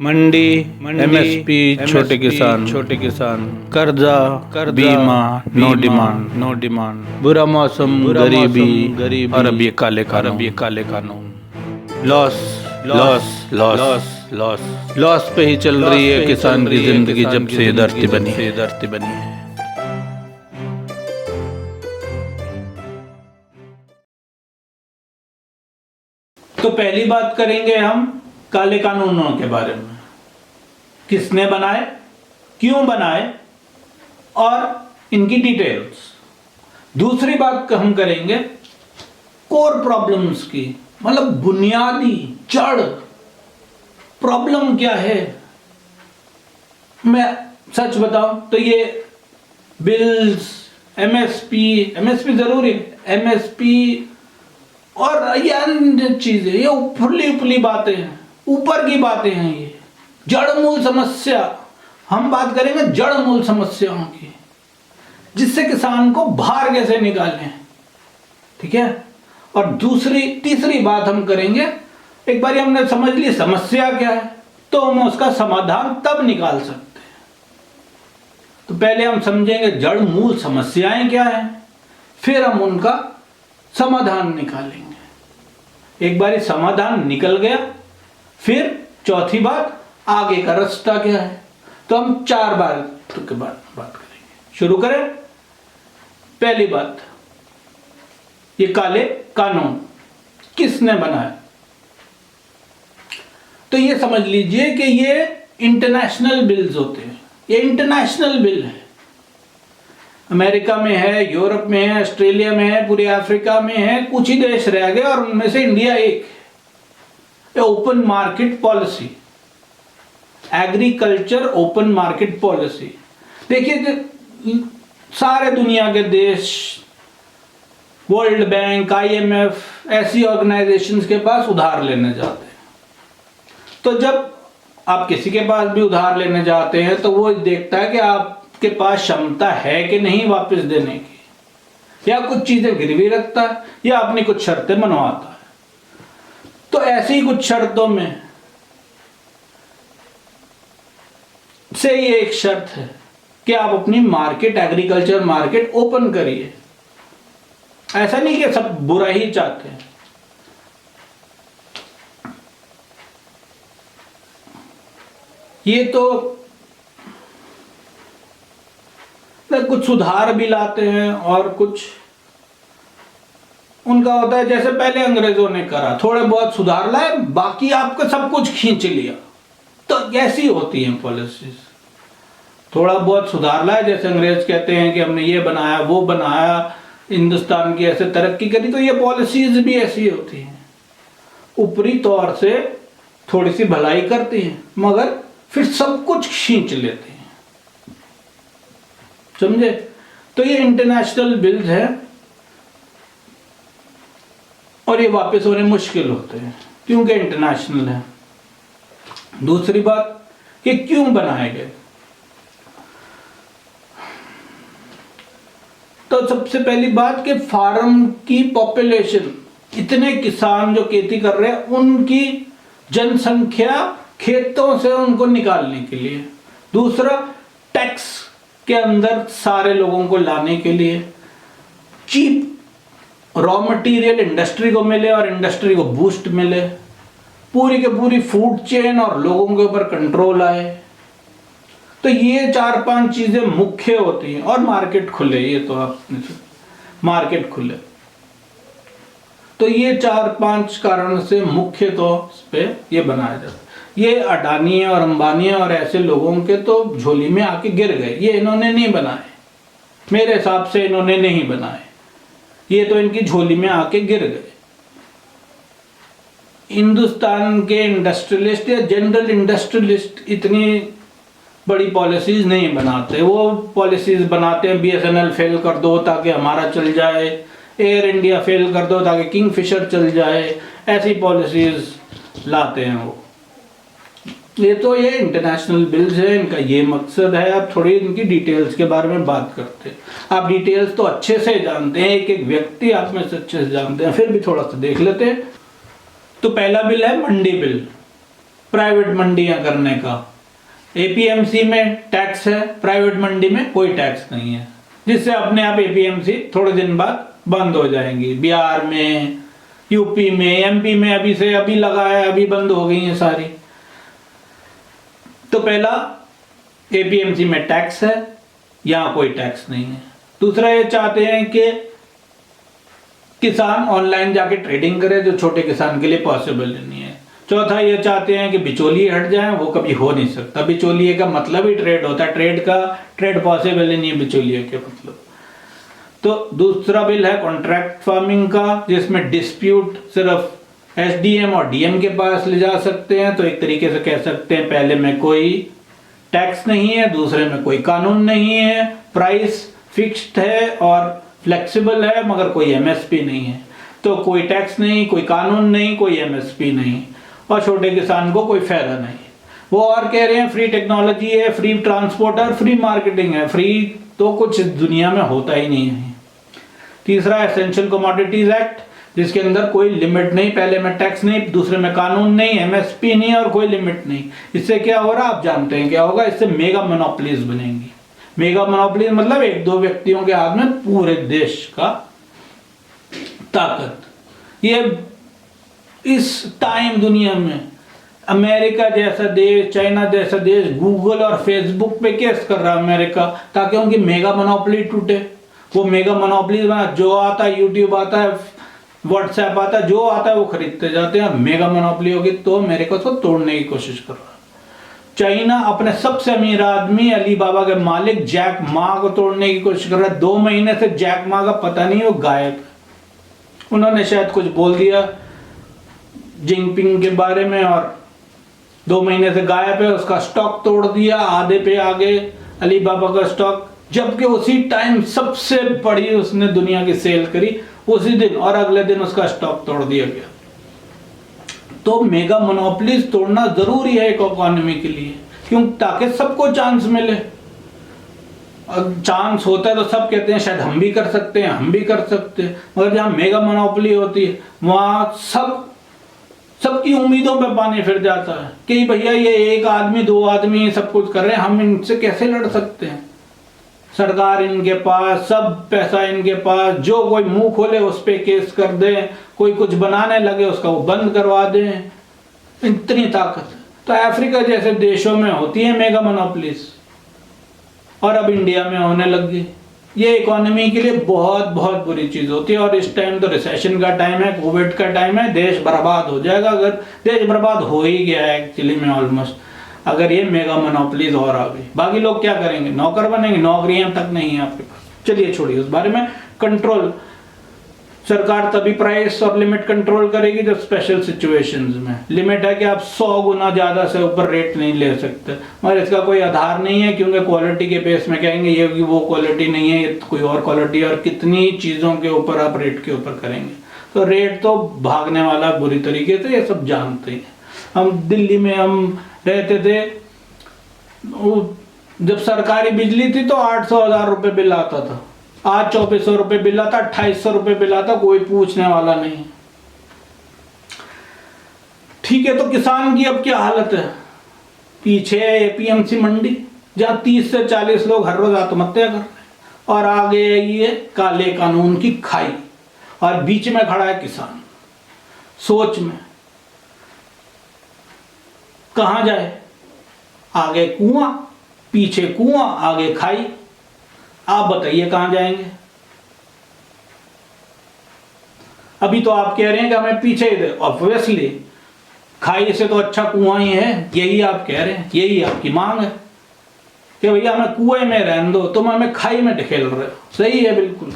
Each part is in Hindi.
मंडी, एमएसपी, छोटे किसान, कर्जा, बीमा, नो डिमांड, बुरा मौसम, गरीबी और अब ये काले कानून, लॉस पे ही चल रही है किसान की जिंदगी जब से ये धरती बनी है। तो पहली बात करेंगे हम काले कानूनों के बारे में, किसने बनाए, क्यों बनाए और इनकी डिटेल्स। दूसरी बात हम करेंगे कोर प्रॉब्लम्स की, मतलब बुनियादी जड़ प्रॉब्लम क्या है। मैं सच बताऊं तो ये बिल्स, एमएसपी जरूरी है, एमएसपी और ये अन्य चीजें, ये उपली बातें हैं, ऊपर की बातें हैं। ये जड़ मूल समस्या, हम बात करेंगे जड़ मूल समस्याओं की, जिससे किसान को बाहर कैसे निकालें, ठीक है। और तीसरी बात हम करेंगे, एक बार हमने समझ ली समस्या क्या है तो हम उसका समाधान तब निकाल सकते हैं। तो पहले हम समझेंगे जड़ मूल समस्याएं क्या है, फिर हम उनका समाधान निकालेंगे। एक बार समाधान निकल गया, फिर चौथी बात आगे का रास्ता क्या है। तो हम 4 बात के बाद बात करेंगे। शुरू करें। पहली बात, ये काले कानून किसने बनाए। तो ये समझ लीजिए कि ये इंटरनेशनल बिल्स होते हैं, ये इंटरनेशनल बिल है। अमेरिका में है, यूरोप में है, ऑस्ट्रेलिया में है, पूरे अफ्रीका में है, कुछ ही देश रह गए और उनमें से इंडिया एक है। Open market policy, agriculture open market policy. देखिए सारे दुनिया के देश, वर्ल्ड बैंक, आईएमएफ, ऐसी ऑर्गेनाइजेशंस के पास उधार लेने जाते हैं। तो जब आप किसी के पास भी उधार लेने जाते हैं तो वो देखता है कि आपके पास क्षमता है कि नहीं वापस देने की, या कुछ चीजें गिरवी रखता है या अपनी कुछ शर्तें मनवाता है। तो ऐसी ही कुछ शर्तों में से ये एक शर्त है कि आप अपनी मार्केट, एग्रीकल्चर मार्केट ओपन करिए। ऐसा नहीं कि सब बुरा ही चाहते हैं। ये तो कुछ सुधार भी लाते हैं और कुछ उनका होता है, जैसे पहले अंग्रेजों ने करा, थोड़े बहुत सुधार लाए, बाकी आपका सब कुछ खींच लिया। तो ऐसी होती हैं पॉलिसीज, थोड़ा बहुत सुधार लाए, जैसे अंग्रेज कहते हैं कि हमने ये बनाया वो बनाया, हिंदुस्तान की ऐसे तरक्की करी। तो ये पॉलिसीज भी ऐसी होती हैं, ऊपरी तौर से थोड़ी सी भलाई करती हैं मगर फिर सब कुछ खींच लेते हैं, समझे। तो ये इंटरनेशनल बिल्स है और ये वापस होने मुश्किल होते हैं क्योंकि इंटरनेशनल है। दूसरी बात कि क्यों बनाए गए। तो सबसे पहली बात कि फार्म की पॉपुलेशन, इतने किसान जो खेती कर रहे हैं उनकी जनसंख्या खेतों से उनको निकालने के लिए। दूसरा, टैक्स के अंदर सारे लोगों को लाने के लिए, चीप रॉ मटेरियल इंडस्ट्री को मिले और इंडस्ट्री को बूस्ट मिले, पूरी के पूरी फूड चेन और लोगों के ऊपर कंट्रोल आए। तो ये 4-5 चीजें मुख्य होती हैं। और मार्केट खुले, ये तो आपने मार्केट खुले। तो ये 4-5 कारण से मुख्य तो इस पे ये बनाया जाता है। ये अडानी और अंबानी और ऐसे लोगों के तो झोली में आके गिर गए, ये इन्होंने नहीं बनाए, मेरे हिसाब से इन्होंने नहीं बनाए, ये तो इनकी झोली में आके गिर गए। हिंदुस्तान के इंडस्ट्रियलिस्ट या जनरल इंडस्ट्रियलिस्ट इतनी बड़ी पॉलिसीज नहीं बनाते। वो पॉलिसीज बनाते हैं बीएसएनएल फेल कर दो ताकि हमारा चल जाए, एयर इंडिया फेल कर दो ताकि किंगफिशर चल जाए, ऐसी पॉलिसीज लाते हैं वो। ये तो ये इंटरनेशनल बिल्स है, इनका ये मकसद है। अब थोड़ी इनकी डिटेल्स के बारे में बात करते हैं। आप डिटेल्स तो अच्छे से जानते हैं, एक एक व्यक्ति आप में से अच्छे से जानते हैं, फिर भी थोड़ा सा देख लेते हैं। तो पहला बिल है मंडी बिल। प्राइवेट मंडियां करने का। एपीएमसी में टैक्स है, प्राइवेट मंडी में कोई टैक्स नहीं है, जिससे अपने आप एपीएमसी थोड़े दिन बाद बंद हो जाएंगी। बिहार में, यूपी में, एमपी में अभी से अभी लगा है, अभी बंद हो गई है सारी। तो पहला, एपीएमसी में टैक्स है, यहां कोई टैक्स नहीं है। दूसरा, ये चाहते हैं कि किसान ऑनलाइन जाके ट्रेडिंग करे, जो छोटे किसान के लिए पॉसिबल नहीं है। चौथा, ये चाहते हैं कि बिचौलिए हट जाएं, वो कभी हो नहीं सकता। बिचौलिए का मतलब ही ट्रेड होता है, ट्रेड पॉसिबल ही नहीं है बिचौलिए के मतलब। तो दूसरा बिल है कॉन्ट्रैक्ट फार्मिंग का, जिसमें डिस्प्यूट सिर्फ एसडीएम और डीएम के पास ले जा सकते हैं। तो एक तरीके से कह सकते हैं, पहले में कोई टैक्स नहीं है, दूसरे में कोई कानून नहीं है, प्राइस फिक्स्ड है और फ्लेक्सिबल है, मगर कोई एमएसपी नहीं है। तो कोई टैक्स नहीं, कोई कानून नहीं, कोई एमएसपी नहीं, और छोटे किसान को कोई फायदा नहीं। वो और कह रहे हैं फ्री टेक्नोलॉजी है, फ्री ट्रांसपोर्ट है, फ्री मार्केटिंग है। फ्री तो कुछ दुनिया में होता ही नहीं है। तीसरा, एसेंशियल कमोडिटीज एक्ट, जिसके अंदर कोई लिमिट नहीं, पहले में टैक्स नहीं, दूसरे में कानून नहीं, एमएसपी नहीं और कोई लिमिट नहीं। इससे क्या हो रहा है आप जानते हैं क्या होगा? इससे मेगा मोनोपोलीज बनेंगी। मेगा मोनोपोलीज मतलब एक दो व्यक्तियों के हाथ में पूरे देश का ताकत। ये इस टाइम दुनिया में अमेरिका जैसा देश, चाइना जैसा देश गूगल और फेसबुक पे केस कर रहा है अमेरिका, ताकि उनकी मेगा मोनोपोली टूटे। वो मेगा मोनोपोली बना, जो आता है, यूट्यूब आता है, व्हाट्सएप आता है, जो आता है वो खरीदते जाते हैं। मेगा मोनोपोली होगी तो अमेरिका उसको तोड़ने की कोशिश कर रहा है। चाइना अपने सबसे अमीर आदमी अलीबाबा के मालिक जैक मा को तोड़ने की कोशिश कर रहा है। 2 महीने से जैक मा का पता नहीं, वो गायब है। उन्होंने शायद कुछ बोल दिया जिनपिंग के बारे में और 2 महीने से गायब है। उसका स्टॉक तोड़ दिया, आधे पे आ गए अलीबाबा का स्टॉक, जबकि उसी टाइम सबसे बड़ी उसने दुनिया की सेल करी उसी दिन, और अगले दिन उसका स्टॉक तोड़ दिया गया। तो मेगा मोनोपोलीज तोड़ना जरूरी है एक इकोनॉमी के लिए, क्यों? ताकि सबको चांस मिले। चांस होता है तो सब कहते हैं शायद हम भी कर सकते हैं, हम भी कर सकते हैं, मगर जहां मेगा मोनोपोली होती है वहां सबकी उम्मीदों पे पानी फिर जाता है कि भैया ये एक आदमी, 2 आदमी सब कुछ कर रहे हैं, हम इनसे कैसे लड़ सकते हैं? सरकार इनके पास, सब पैसा इनके पास, जो कोई मुंह खोले उस पे केस कर दे, कोई कुछ बनाने लगे उसका वो बंद करवा दें, इतनी ताकत। तो अफ्रीका जैसे देशों में होती है मेगा मोनोपोलीज, और अब इंडिया में होने लग गई। ये इकोनॉमी के लिए बहुत बहुत बुरी चीज होती है। और इस टाइम तो रिसेशन का टाइम है, कोविड का टाइम है, देश बर्बाद हो जाएगा। अगर देश बर्बाद हो ही गया है एक्चुअली में ऑलमोस्ट, अगर ये मेगा मोनोपोलीज और आ गई। बाकी लोग क्या करेंगे? नौकर बनेंगे, नौकरियां तक नहीं है आपके पास। चलिए छोड़िए उस बारे में। कंट्रोल, सरकार तभी प्राइस और लिमिट कंट्रोल करेगी जब स्पेशल सिचुएशंस में। लिमिट है कि आप 100 गुना ज्यादा से ऊपर रेट नहीं ले सकते, मगर इसका कोई आधार नहीं है, क्योंकि क्वालिटी के बेस में कहेंगे ये वो क्वालिटी नहीं है, ये कोई और क्वालिटी, और कितनी चीजों के ऊपर आप रेट के ऊपर करेंगे। तो रेट तो भागने वाला बुरी तरीके से, ये सब जानते हैं। हम दिल्ली में हम रहते थे, जब सरकारी बिजली थी तो 800,000 रुपए बिल आता था। आज 2400 रुपए बिल आता, 2800 रुपए बिल आता, कोई पूछने वाला नहीं। ठीक है, तो किसान की अब क्या हालत है? पीछे एपीएमसी मंडी, जहां 30 से 40 लोग हर रोज आत्महत्या कर रहे हैं, और आगे ये काले कानून की खाई, और बीच में खड़ा है किसान। सोच में कहां जाए? आगे कुआं, पीछे कुआं, आगे खाई। आप बताइए कहां जाएंगे? अभी तो आप कह रहे हैं कि हमें पीछे दे, ऑब्वियसली खाई से तो अच्छा कुआं ही है, यही आप कह रहे हैं, यही आपकी मांग है कि भैया हमें कुएं में रहने दो, तुम हमें खाई में ढकेल रहे हो। सही है, बिल्कुल।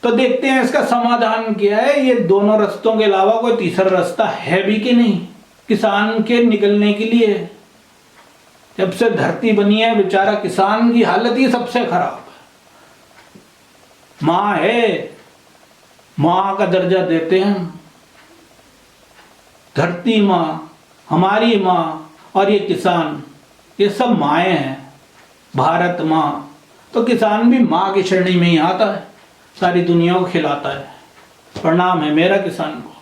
तो देखते हैं इसका समाधान क्या है। ये दोनों रास्तों के अलावा कोई तीसरा रास्ता है भी कि नहीं किसान के निकलने के लिए? जब से धरती बनी है बेचारा किसान की हालत ही सबसे खराब है। माँ है, माँ का दर्जा देते हैं हम। धरती माँ, हमारी माँ, और ये किसान, ये सब माएँ हैं। भारत माँ, तो किसान भी माँ की श्रेणी में ही आता है, सारी दुनिया को खिलाता है। प्रणाम है मेरा किसान को।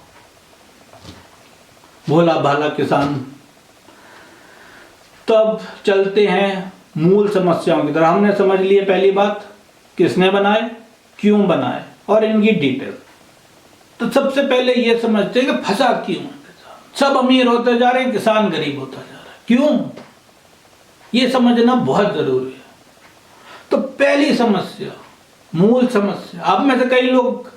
भोला भाला किसान। तब चलते हैं मूल समस्याओं की तरफ। हमने समझ लिए पहली बात, किसने बनाए, क्यों बनाए और इनकी डिटेल। तो सबसे पहले ये समझते हैं कि फंसा क्यों है किसान। सब अमीर होते जा रहे हैं, किसान गरीब होता जा रहा है, क्यों? ये समझना बहुत जरूरी है। तो पहली समस्या, मूल समस्या, अब में से कई लोग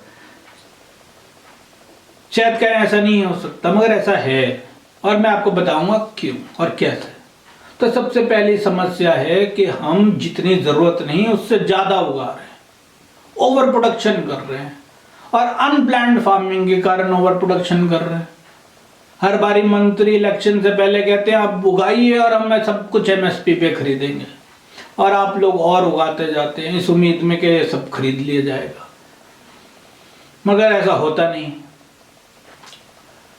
शायद कहें ऐसा नहीं हो सकता, मगर ऐसा है और मैं आपको बताऊंगा क्यों और कैसे। तो सबसे पहली समस्या है कि हम जितनी जरूरत नहीं उससे ज्यादा उगा रहे हैं, ओवर प्रोडक्शन कर रहे हैं और अनप्लान्ड फार्मिंग के कारण ओवर प्रोडक्शन कर रहे हैं। हर बारी मंत्री इलेक्शन से पहले कहते हैं आप उगाइए और हम सब कुछ एमएसपी पे खरीदेंगे, और आप लोग और उगाते जाते हैं इस उम्मीद में कि सब खरीद लिया जाएगा, मगर ऐसा होता नहीं।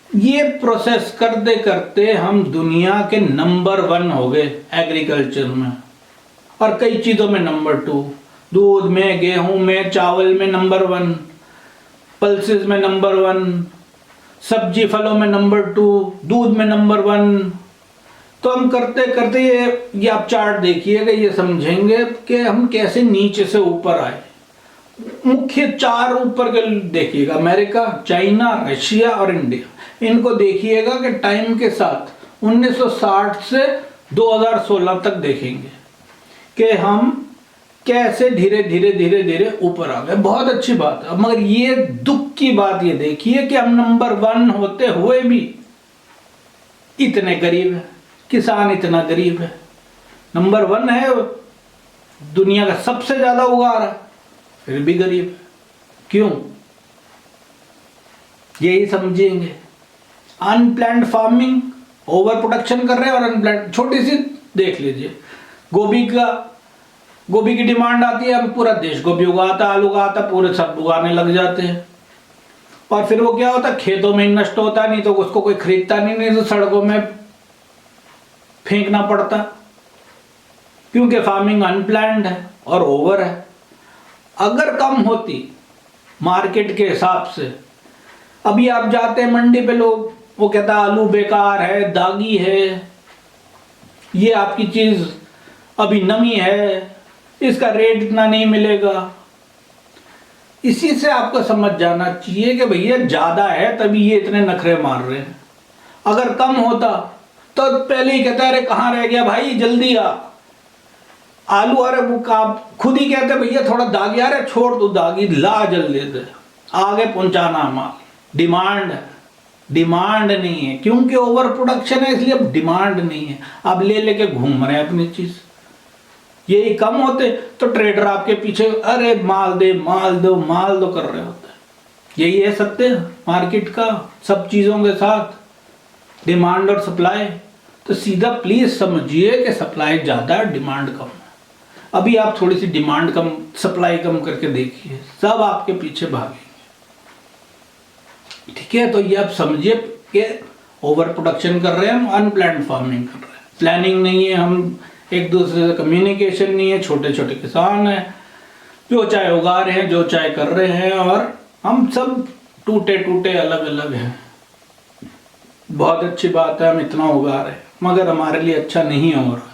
ये प्रोसेस करते करते हम दुनिया के नंबर 1 हो गए एग्रीकल्चर में, और कई चीजों में नंबर 2, दूध में, गेहूं में, चावल में नंबर 1, पल्सेस में नंबर 1, सब्जी फलों में नंबर 2, दूध में नंबर 1। तो हम करते करते ये आप चार्ट देखिएगा, ये समझेंगे कि हम कैसे नीचे से ऊपर आए। मुख्य 4 ऊपर के देखिएगा, अमेरिका, चाइना, रशिया और इंडिया। इनको देखिएगा कि टाइम के साथ 1960 से 2016 तक देखेंगे कि हम कैसे धीरे धीरे धीरे धीरे ऊपर आ गए। बहुत अच्छी बात है, मगर ये दुख की बात ये देखिए कि हम नंबर 1 होते हुए भी इतने गरीब है, किसान इतना गरीब है। नंबर 1 है, दुनिया का सबसे ज्यादा उगा रहा है, फिर भी गरीब है। क्यों? यही समझेंगे। अनप्लैंड फार्मिंग, ओवर प्रोडक्शन कर रहे हैं और अनप्लैंड। छोटी सी देख लीजिए, गोभी की डिमांड आती है, हम पूरा देश गोभी उगाता, आलू उगाता, पूरे सब उगाने लग जाते हैं, और फिर वो क्या होता है, खेतों में नष्ट होता, नहीं तो उसको कोई खरीदता नहीं तो सड़कों में फेंकना पड़ता, क्योंकि फार्मिंग अनप्लैंड है और ओवर है। अगर कम होती मार्केट के हिसाब से, अभी आप जाते हैं मंडी पे, लोग वो कहता है आलू बेकार है, दागी है, ये आपकी चीज अभी नमी है, इसका रेट इतना नहीं मिलेगा। इसी से आपको समझ जाना चाहिए कि भैया ज्यादा है तभी ये इतने नखरे मार रहे हैं। अगर कम होता तो पहले ही कहता है अरे कहाँ रह गया भाई, जल्दी आ। आलू, अरे वो आप खुद ही कहते भैया थोड़ा दागी, अरे छोड़ दो दागी, ला जल्दी से आगे पहुंचाना माल। डिमांड है, डिमांड नहीं है, क्योंकि ओवर प्रोडक्शन है इसलिए अब डिमांड नहीं है। आप ले लेके घूम रहे हैं अपनी चीज। यही कम होते तो ट्रेडर आपके पीछे अरे माल दे माल दो माल दो कर रहे होते। यही है सत्य मार्केट का, सब चीजों के साथ डिमांड और सप्लाई। तो सीधा प्लीज समझिए कि सप्लाई ज्यादा है, डिमांड कम है। अभी आप थोड़ी सी डिमांड कम, सप्लाई कम करके देखिए, सब आपके पीछे भागेंगे। ठीक है, तो ये आप समझिए कि ओवर प्रोडक्शन कर रहे हैं हम, अनप्लैन्ड फार्मिंग कर रहे हैं, प्लानिंग नहीं है, हम एक दूसरे से कम्युनिकेशन नहीं है, छोटे छोटे किसान हैं जो चाहे उगा रहे हैं, जो चाहे कर रहे हैं, और हम सब टूटे टूटे अलग अलग हैं। बहुत अच्छी बात है हम इतना उगा रहे हैं, मगर हमारे लिए अच्छा नहीं हो रहा है।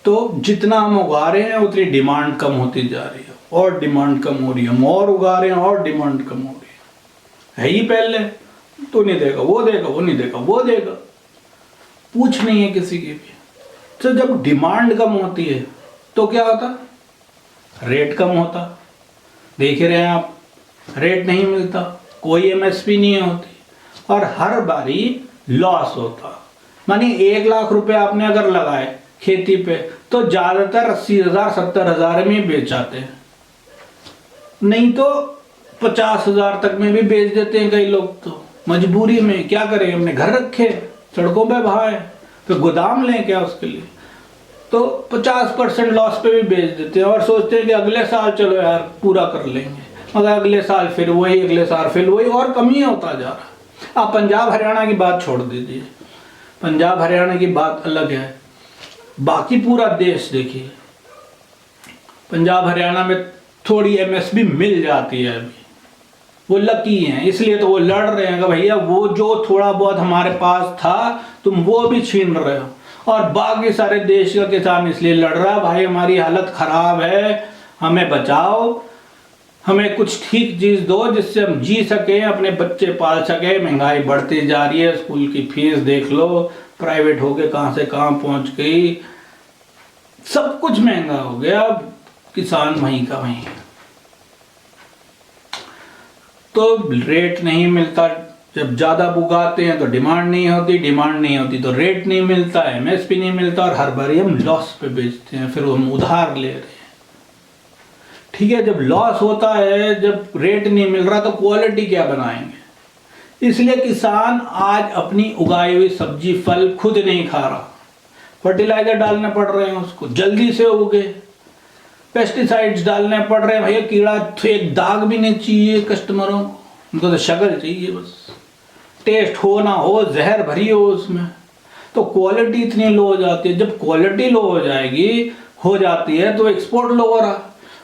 तो जितना हम उगा रहे हैं उतनी डिमांड कम होती जा रही है, और डिमांड कम हो रही है, हम और उगा रहे हैं और डिमांड कम हो रही है ही पहले तो नहीं देगा, वो देगा, वो नहीं देगा, वो देगा, पूछ नहीं है किसी की भी। तो जब डिमांड कम होती है तो क्या होता, रेट कम होता। देख रहे हैं आप, रेट नहीं मिलता, कोई एमएसपी नहीं होती, और हर बारी लॉस होता। मानी 1 लाख रुपए आपने अगर लगाए खेती पे, तो ज्यादातर 80,000 70,000 में बेच जाते हैं, नहीं तो 50,000 तक में भी बेच देते हैं कई लोग। तो मजबूरी में क्या करें, हमने घर रखे, सड़कों पे बहाए, फिर गोदाम लें क्या उसके लिए, तो 50% लॉस पे भी बेच देते हैं, और सोचते हैं कि अगले साल चलो यार पूरा कर लेंगे, मगर अगले साल फिर वही, अगले साल फिर वही, और कमी होता जा रहा है। आप पंजाब हरियाणा की बात छोड़ दीजिए, पंजाब हरियाणा की बात अलग है, बाकी पूरा देश देखिए। पंजाब हरियाणा में थोड़ी एमएसपी मिल जाती है अभी, वो लकी हैं, इसलिए तो वो लड़ रहे हैं कि भैया वो जो थोड़ा बहुत हमारे पास था तुम वो भी छीन रहे हो, और बाकी सारे देश का किसान इसलिए लड़ रहा है भाई हमारी हालत खराब है, हमें बचाओ, हमें कुछ ठीक चीज दो जिससे हम जी सके, अपने बच्चे पाल सके। महंगाई बढ़ती जा रही है, स्कूल की फीस देख लो, प्राइवेट होके कहां से कहां पहुंच गई, सब कुछ महंगा हो गया, किसान वहीं का वहीं है। तो रेट नहीं मिलता, जब ज्यादा उगाते हैं तो डिमांड नहीं होती, डिमांड नहीं होती तो रेट नहीं मिलता, एमएसपी नहीं मिलता, और हर बार हम लॉस पे बेचते हैं, फिर हम उधार ले रहे हैं। ठीक है, जब लॉस होता है, जब रेट नहीं मिल रहा तो क्वालिटी क्या बनाएंगे। इसलिए किसान आज अपनी उगाई हुई सब्जी फल खुद नहीं खा रहा, फर्टिलाइजर डालने पड़ रहे हैं उसको जल्दी से उगे, पेस्टिसाइड्स डालने पड़ रहे हैं, भैया कीड़ा तो एक दाग भी नहीं चाहिए कस्टमरों को, उनको तो शक्ल चाहिए बस, टेस्ट हो ना हो, जहर भरी हो उसमें, तो क्वालिटी इतनी लो हो जाती है। जब क्वालिटी लो हो जाती है तो एक्सपोर्ट लो हो रहा,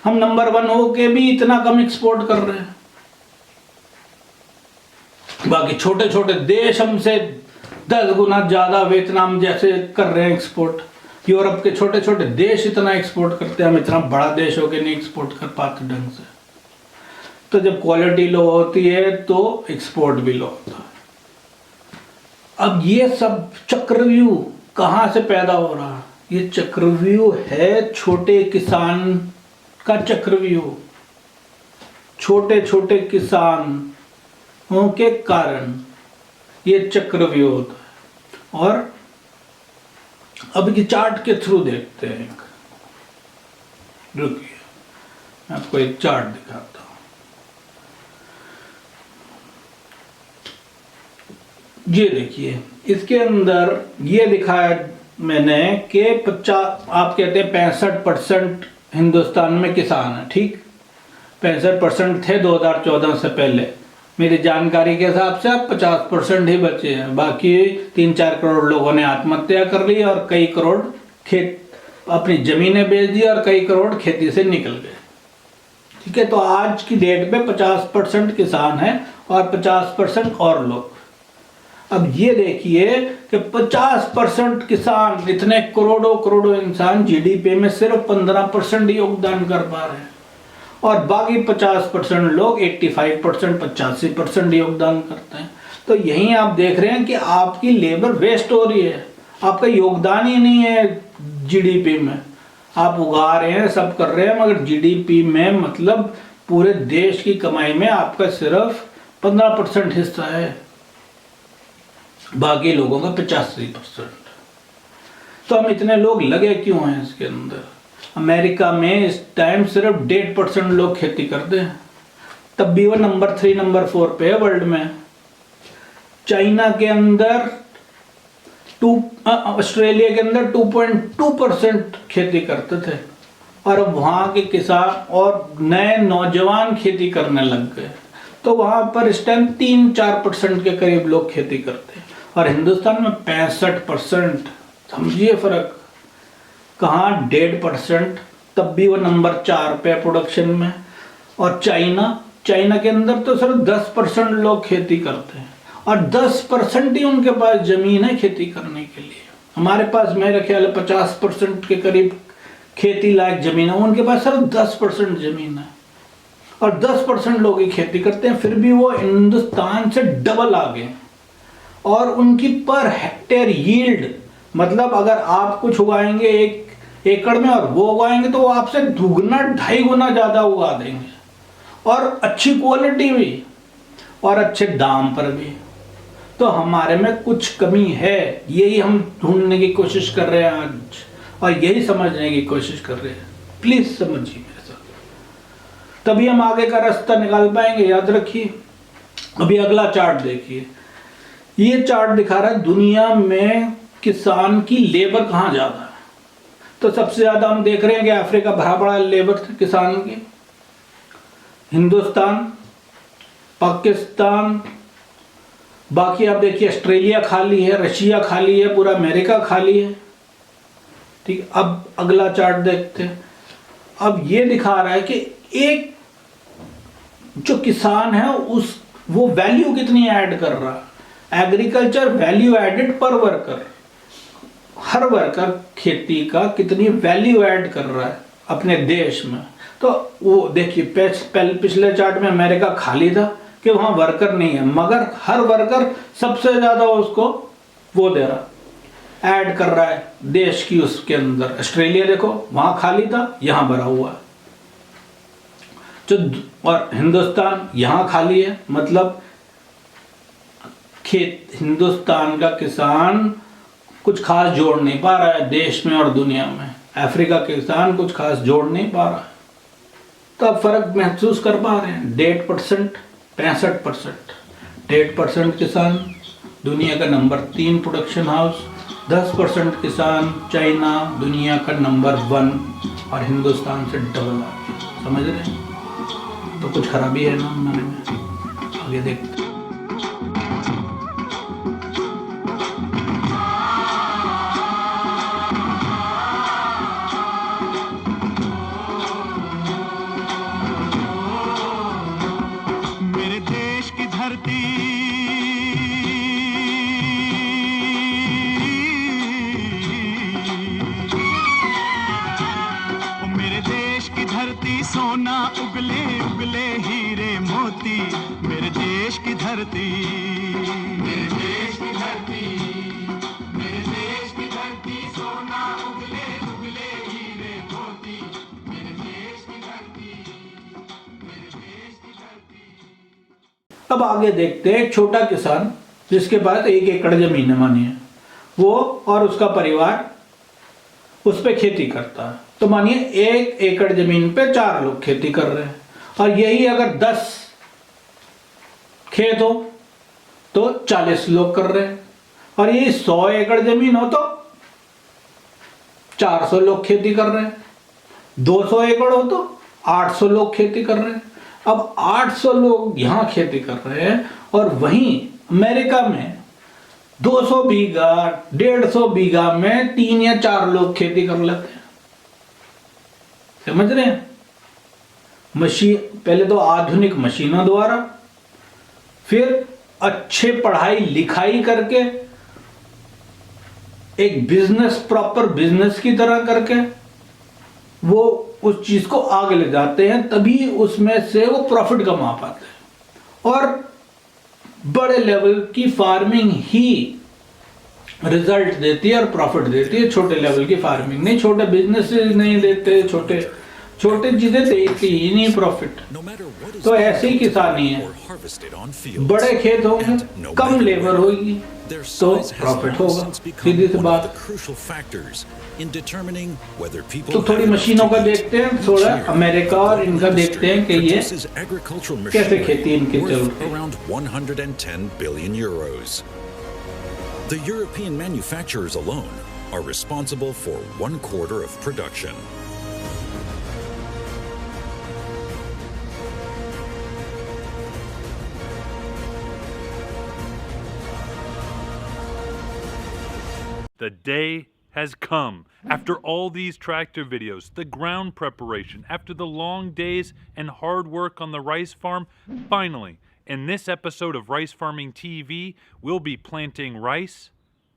हम नंबर 1 हो के भी इतना कम एक्सपोर्ट कर रहे हैं। बाकी छोटे छोटे देश हमसे 10 गुना ज्यादा, वियतनाम जैसे कर रहे हैं एक्सपोर्ट, यूरोप के छोटे छोटे देश इतना एक्सपोर्ट करते हैं, हम इतना बड़ा देश होके नहीं एक्सपोर्ट कर पाते ढंग से। तो जब क्वालिटी लो होती है तो एक्सपोर्ट भी लो होता है। अब ये सब चक्रव्यूह कहां से पैदा हो रहा है? ये चक्रव्यूह है छोटे किसान का चक्रव्यूह, छोटे छोटे किसानों के कारण ये चक्रव्यूह होता है। और अब ये चार्ट के थ्रू देखते हैं, रुकिए मैं आपको एक चार्ट दिखाता हूं। ये देखिए, इसके अंदर ये दिखाया मैंने कि 50, आप कहते हैं 65% हिंदुस्तान में किसान है, ठीक 65% थे 2014 से पहले, मेरी जानकारी के हिसाब से अब 50% ही बचे हैं, बाकी 3-4 करोड़ लोगों ने आत्महत्या कर ली और कई करोड़ खेत अपनी जमीनें बेच दी और कई करोड़ खेती से निकल गए। ठीक है, तो आज की डेट में 50% किसान है और 50% और लोग। अब ये देखिए कि 50% किसान, इतने करोड़ों करोड़ों इंसान, जीडीपी में सिर्फ 15% योगदान कर पा रहे हैं, और बाकी 50% लोग 85%, 85% योगदान करते हैं। तो यही आप देख रहे हैं कि आपकी लेबर वेस्ट हो रही है, आपका योगदान ही नहीं है जीडीपी में। आप उगा रहे हैं, सब कर रहे हैं, मगर जीडीपी में मतलब पूरे देश की कमाई में आपका सिर्फ 15% हिस्सा है, बाकी लोगों का 85%। तो हम इतने लोग लगे क्यों हैं इसके अंदर? अमेरिका में इस टाइम सिर्फ 1.5% लोग खेती करते हैं, तब भी वो नंबर 3 नंबर 4 पे है वर्ल्ड में। चाइना के अंदर ऑस्ट्रेलिया के अंदर 2.2% खेती करते थे, और अब वहाँ के किसान और नए नौजवान खेती करने लग गए, तो वहाँ पर इस टाइम 3-4% के करीब लोग खेती करते हैं, और हिंदुस्तान में 65%। समझिए फर्क, कहाँ 1.5%, तब भी वो नंबर 4 पे प्रोडक्शन में। और चाइना के अंदर तो सिर्फ 10% लोग खेती करते हैं, और 10% ही उनके पास जमीन है खेती करने के लिए। हमारे पास मेरे ख्याल 50% के करीब खेती लायक जमीन है, उनके पास सिर्फ 10% जमीन है, और 10% लोग ही खेती करते हैं, फिर भी वो हिंदुस्तान से डबल आगे। और उनकी पर हेक्टेयर यील्ड, मतलब अगर आप कुछ उगाएंगे 1 एकड़ में और वो उगाएंगे तो वो आपसे 2-2.5 गुना ज्यादा उगा देंगे, और अच्छी क्वालिटी भी और अच्छे दाम पर भी। तो हमारे में कुछ कमी है, यही हम ढूंढने की कोशिश कर रहे हैं आज, और यही समझने की कोशिश कर रहे हैं। प्लीज समझिए मेरे साथ, तभी हम आगे का रास्ता निकाल पाएंगे, याद रखिए। अभी अगला चार्ट देखिए, ये चार्ट दिखा रहा है दुनिया में किसान की लेबर कहाँ ज्यादा है। तो सबसे ज्यादा हम देख रहे हैं कि अफ्रीका भरा पड़ा लेबर किसान की, हिंदुस्तान, पाकिस्तान, बाकी आप देखिए ऑस्ट्रेलिया खाली है, रशिया खाली है, पूरा अमेरिका खाली है। ठीक, अब अगला चार्ट देखते हैं। अब ये दिखा रहा है कि एक जो किसान है उस वो वैल्यू कितनी ऐड कर रहा है। एग्रीकल्चर वैल्यू एडेड पर वर्कर, हर वर्कर खेती का कितनी वैल्यू ऐड कर रहा है अपने देश में। तो वो देखिए पिछले चार्ट में अमेरिका खाली था कि वहां वर्कर नहीं है, मगर हर वर्कर सबसे ज्यादा उसको वो दे रहा, ऐड कर रहा है देश की उसके अंदर। ऑस्ट्रेलिया देखो वहां खाली था, यहां भरा हुआ है। और हिंदुस्तान यहां खाली है, मतलब हिंदुस्तान का किसान कुछ खास जोड़ नहीं पा रहा है देश में और दुनिया में। अफ्रीका के किसान कुछ खास जोड़ नहीं पा रहा है। तो अब फर्क महसूस कर पा रहे हैं। 1.5% 65%, 1.5% किसान दुनिया का नंबर 3 प्रोडक्शन हाउस, 10% किसान चाइना दुनिया का नंबर 1 और हिंदुस्तान से डबल आगे। समझ रहे हैं? तो कुछ खराबी है ना हमारे में। आगे देखते हैं। मेरे देश की धरती सोना उगले उगले हीरे मोती, मेरे देश की धरती, मेरे देश की धरती, मेरे देश की धरती, सोना उगले उगले हीरे मोती, मेरे देश की धरती, मेरे देश की धरती। अब आगे देखते हैं। एक छोटा किसान जिसके पास 1 एकड़ जमीन मानी है, वो और उसका परिवार उस पे खेती करता है। तो मानिए 1 एकड़ जमीन पे 4 लोग खेती कर रहे हैं, और यही अगर 10 खेत हो तो 40 लोग कर रहे हैं, और यही 100 एकड़ जमीन हो तो 400 लोग खेती कर रहे हैं, 200 एकड़ हो तो 800 लोग खेती कर रहे हैं। अब 800 लोग यहां खेती कर रहे हैं, और वहीं अमेरिका में 200 बीघा 150 बीघा में 3 या 4 लोग खेती कर लेते हैं। समझ रहे हैं? मशीन, पहले तो आधुनिक मशीनों द्वारा, फिर अच्छे पढ़ाई लिखाई करके, एक बिजनेस, प्रॉपर बिजनेस की तरह करके वो उस चीज को आगे ले जाते हैं, तभी उसमें से वो प्रॉफिट कमा पाते हैं। और बड़े लेवल की फार्मिंग ही रिजल्ट देती है और प्रॉफिट देती है, छोटे लेवल की फार्मिंग नहीं। छोटे बिजनेस नहीं देते, छोटे चीजें देती ही नहीं प्रॉफिट। तो ऐसे ही किसानी है, बड़े खेत होंगे, कम लेबर होगी तो प्रॉफिट होगा, सीधी सी बात। तो थोड़ी मशीनों का देखते हैं, थोड़ा अमेरिका और इनका देखते हैं कि ये कैसे खेती इनकी चलती है। The European manufacturers alone are responsible for 1/4 of production. The day has come. After all these tractor videos, the ground preparation, after the long days and hard work on the rice farm, finally, in this episode of Rice Farming TV, we'll be planting rice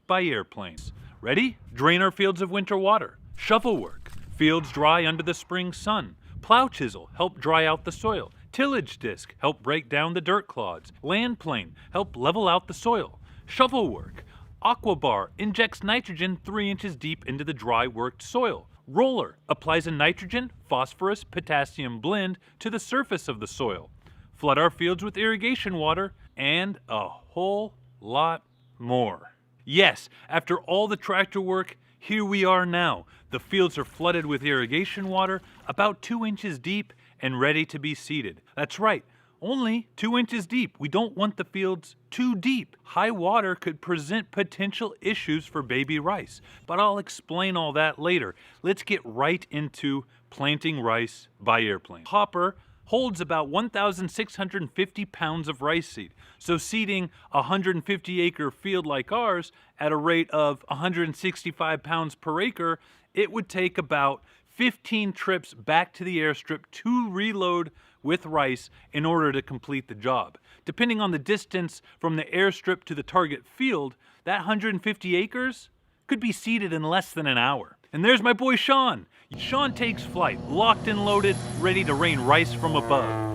by airplanes. Ready? Drain our fields of winter water. Shovel work. Fields dry under the spring sun. Plow chisel, help dry out the soil. Tillage disc, help break down the dirt clods. Land plane, help level out the soil. Shovel work. Aquabar injects nitrogen 3 inches deep into the dry worked soil. Roller applies a nitrogen, phosphorus, potassium blend to the surface of the soil. Flood our fields with irrigation water, and a whole lot more. Yes, after all the tractor work, here we are now. The fields are flooded with irrigation water, about 2 inches deep and ready to be seeded. That's right, only 2 inches deep. We don't want the fields too deep. High water could present potential issues for baby rice, but I'll explain all that later. Let's get right into planting rice by airplane. Hopper holds about 1,650 pounds of rice seed. So seeding a 150-acre field like ours at a rate of 165 pounds per acre, it would take about 15 trips back to the airstrip to reload with rice in order to complete the job. Depending on the distance from the airstrip to the target field, that 150 acres could be seeded in less than an hour. And there's my boy Sean. Sean takes flight, locked and loaded, ready to rain rice from above.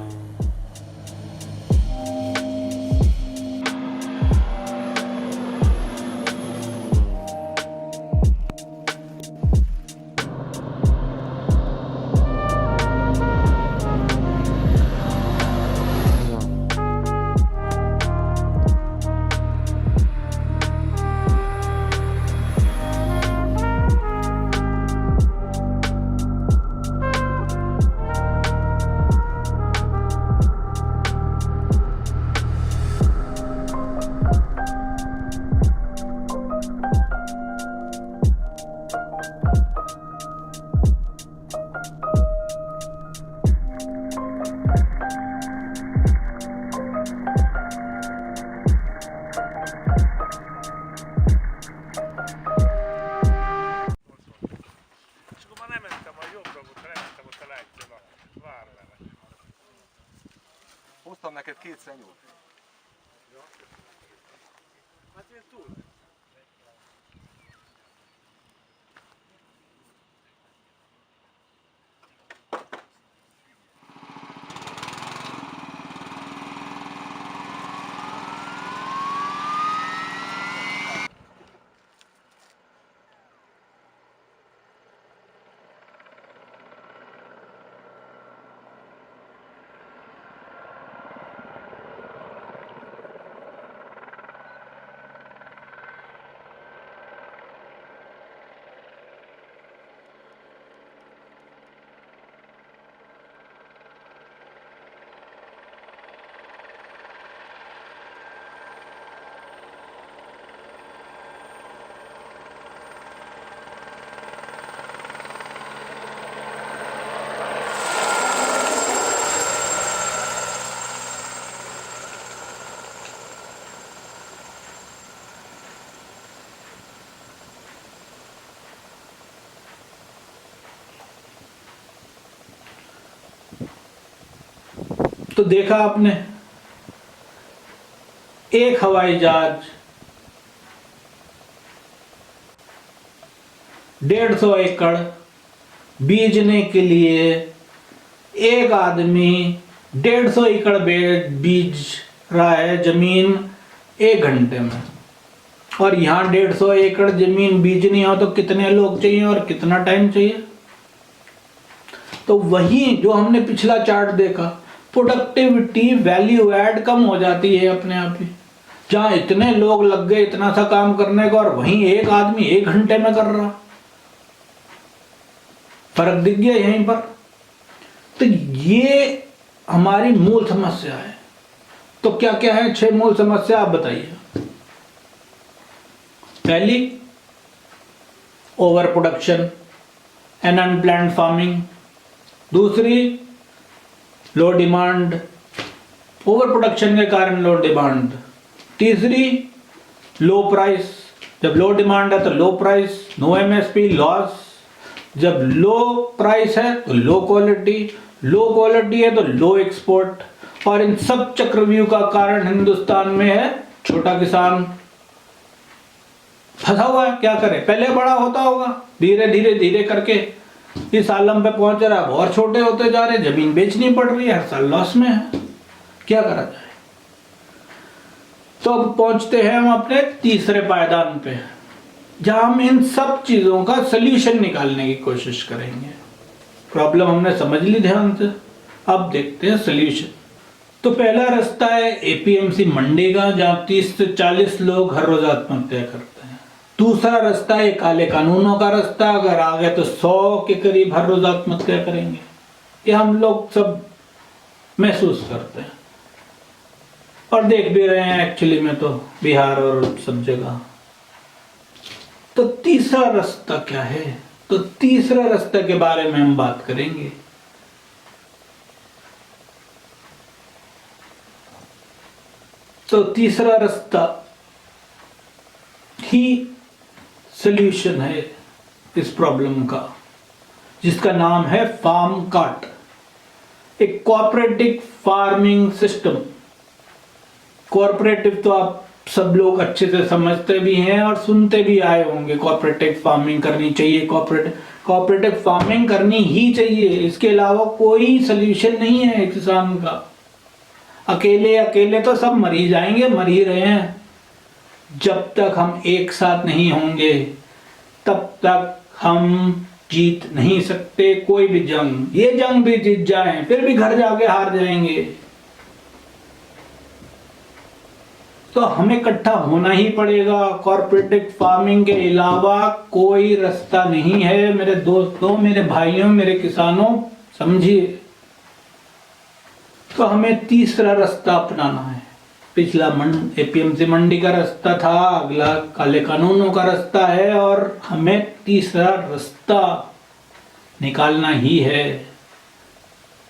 Hoztam neked két szenyót. Hát én túl. तो देखा आपने, एक हवाई जहाज 150 एकड़ बीजने के लिए एक आदमी 150 एकड़ बीज रहा है जमीन 1 घंटे में। और यहाँ 150 एकड़ जमीन बीजनी हो तो कितने लोग चाहिए और कितना टाइम चाहिए। तो वही जो हमने पिछला चार्ट देखा, प्रोडक्टिविटी वैल्यू ऐड कम हो जाती है अपने आप ही। जहां इतने लोग लग गए इतना सा काम करने को और वहीं एक आदमी 1 घंटे में कर रहा, फर्क दिख गया यहीं पर। तो ये हमारी मूल समस्या है। तो क्या क्या है 6 मूल समस्या, आप बताइए। पहली, over production and unplanned farming. दूसरी, लो डिमांड, ओवर प्रोडक्शन के कारण लो डिमांड। तीसरी, लो प्राइस, जब लो डिमांड है तो low price, no MSP, loss. जब लो प्राइस है तो लो क्वालिटी, लो क्वालिटी है तो लो एक्सपोर्ट। और इन सब चक्रव्यूह का कारण हिंदुस्तान में है छोटा किसान। फंसा हुआ है, क्या करे। पहले बड़ा होता होगा, धीरे धीरे धीरे करके इस आलम पे पहुंच रहा है, और छोटे होते जा रहे, जमीन बेचनी पड़ रही है, हर साल लॉस में है, क्या करा जाए। तो अब पहुंचते हैं हम अपने तीसरे पायदान पे, जहां हम इन सब चीजों का सलूशन निकालने की कोशिश करेंगे। प्रॉब्लम हमने समझ ली ध्यान से, अब देखते हैं सलूशन। तो पहला रास्ता है एपीएमसी मंडी का, जहां 30 से 40 लोग हर रोज आत्महत्या करते हैं। दूसरा रास्ता है काले कानूनों का रास्ता, अगर आ गए तो 100 के करीब हर रोज आत्महत्या करेंगे। ये हम लोग सब महसूस करते हैं और देख भी रहे हैं एक्चुअली में, तो बिहार और सब जगह। तो तीसरा रास्ता क्या है, तो तीसरा रास्ते के बारे में हम बात करेंगे। तो तीसरा रास्ता ही सॉल्यूशन है इस प्रॉब्लम का। जिसका नाम है फार्म कार्ट, एक कोऑपरेटिव फार्मिंग सिस्टम। कोऑपरेटिव तो आप सब लोग अच्छे से समझते भी हैं और सुनते भी आए होंगे। कोऑपरेटिव फार्मिंग करनी चाहिए, कोऑपरेटिव फार्मिंग करनी ही चाहिए, इसके अलावा कोई सल्यूशन नहीं है किसान का। अकेले तो सब मर ही जाएंगे, मर ही रहे हैं। जब तक हम एक साथ नहीं होंगे तब तक हम जीत नहीं सकते कोई भी जंग। ये जंग भी जीत जाएं फिर भी घर जाके हार जाएंगे। तो हमें इकट्ठा होना ही पड़ेगा। कॉर्पोरेटिव फार्मिंग के अलावा कोई रास्ता नहीं है मेरे दोस्तों, मेरे भाइयों, मेरे किसानों, समझिए। तो हमें तीसरा रास्ता अपनाना है। पिछला एपीएमसी मंडी का रास्ता था, अगला काले कानूनों का रास्ता है और हमें तीसरा रास्ता निकालना ही है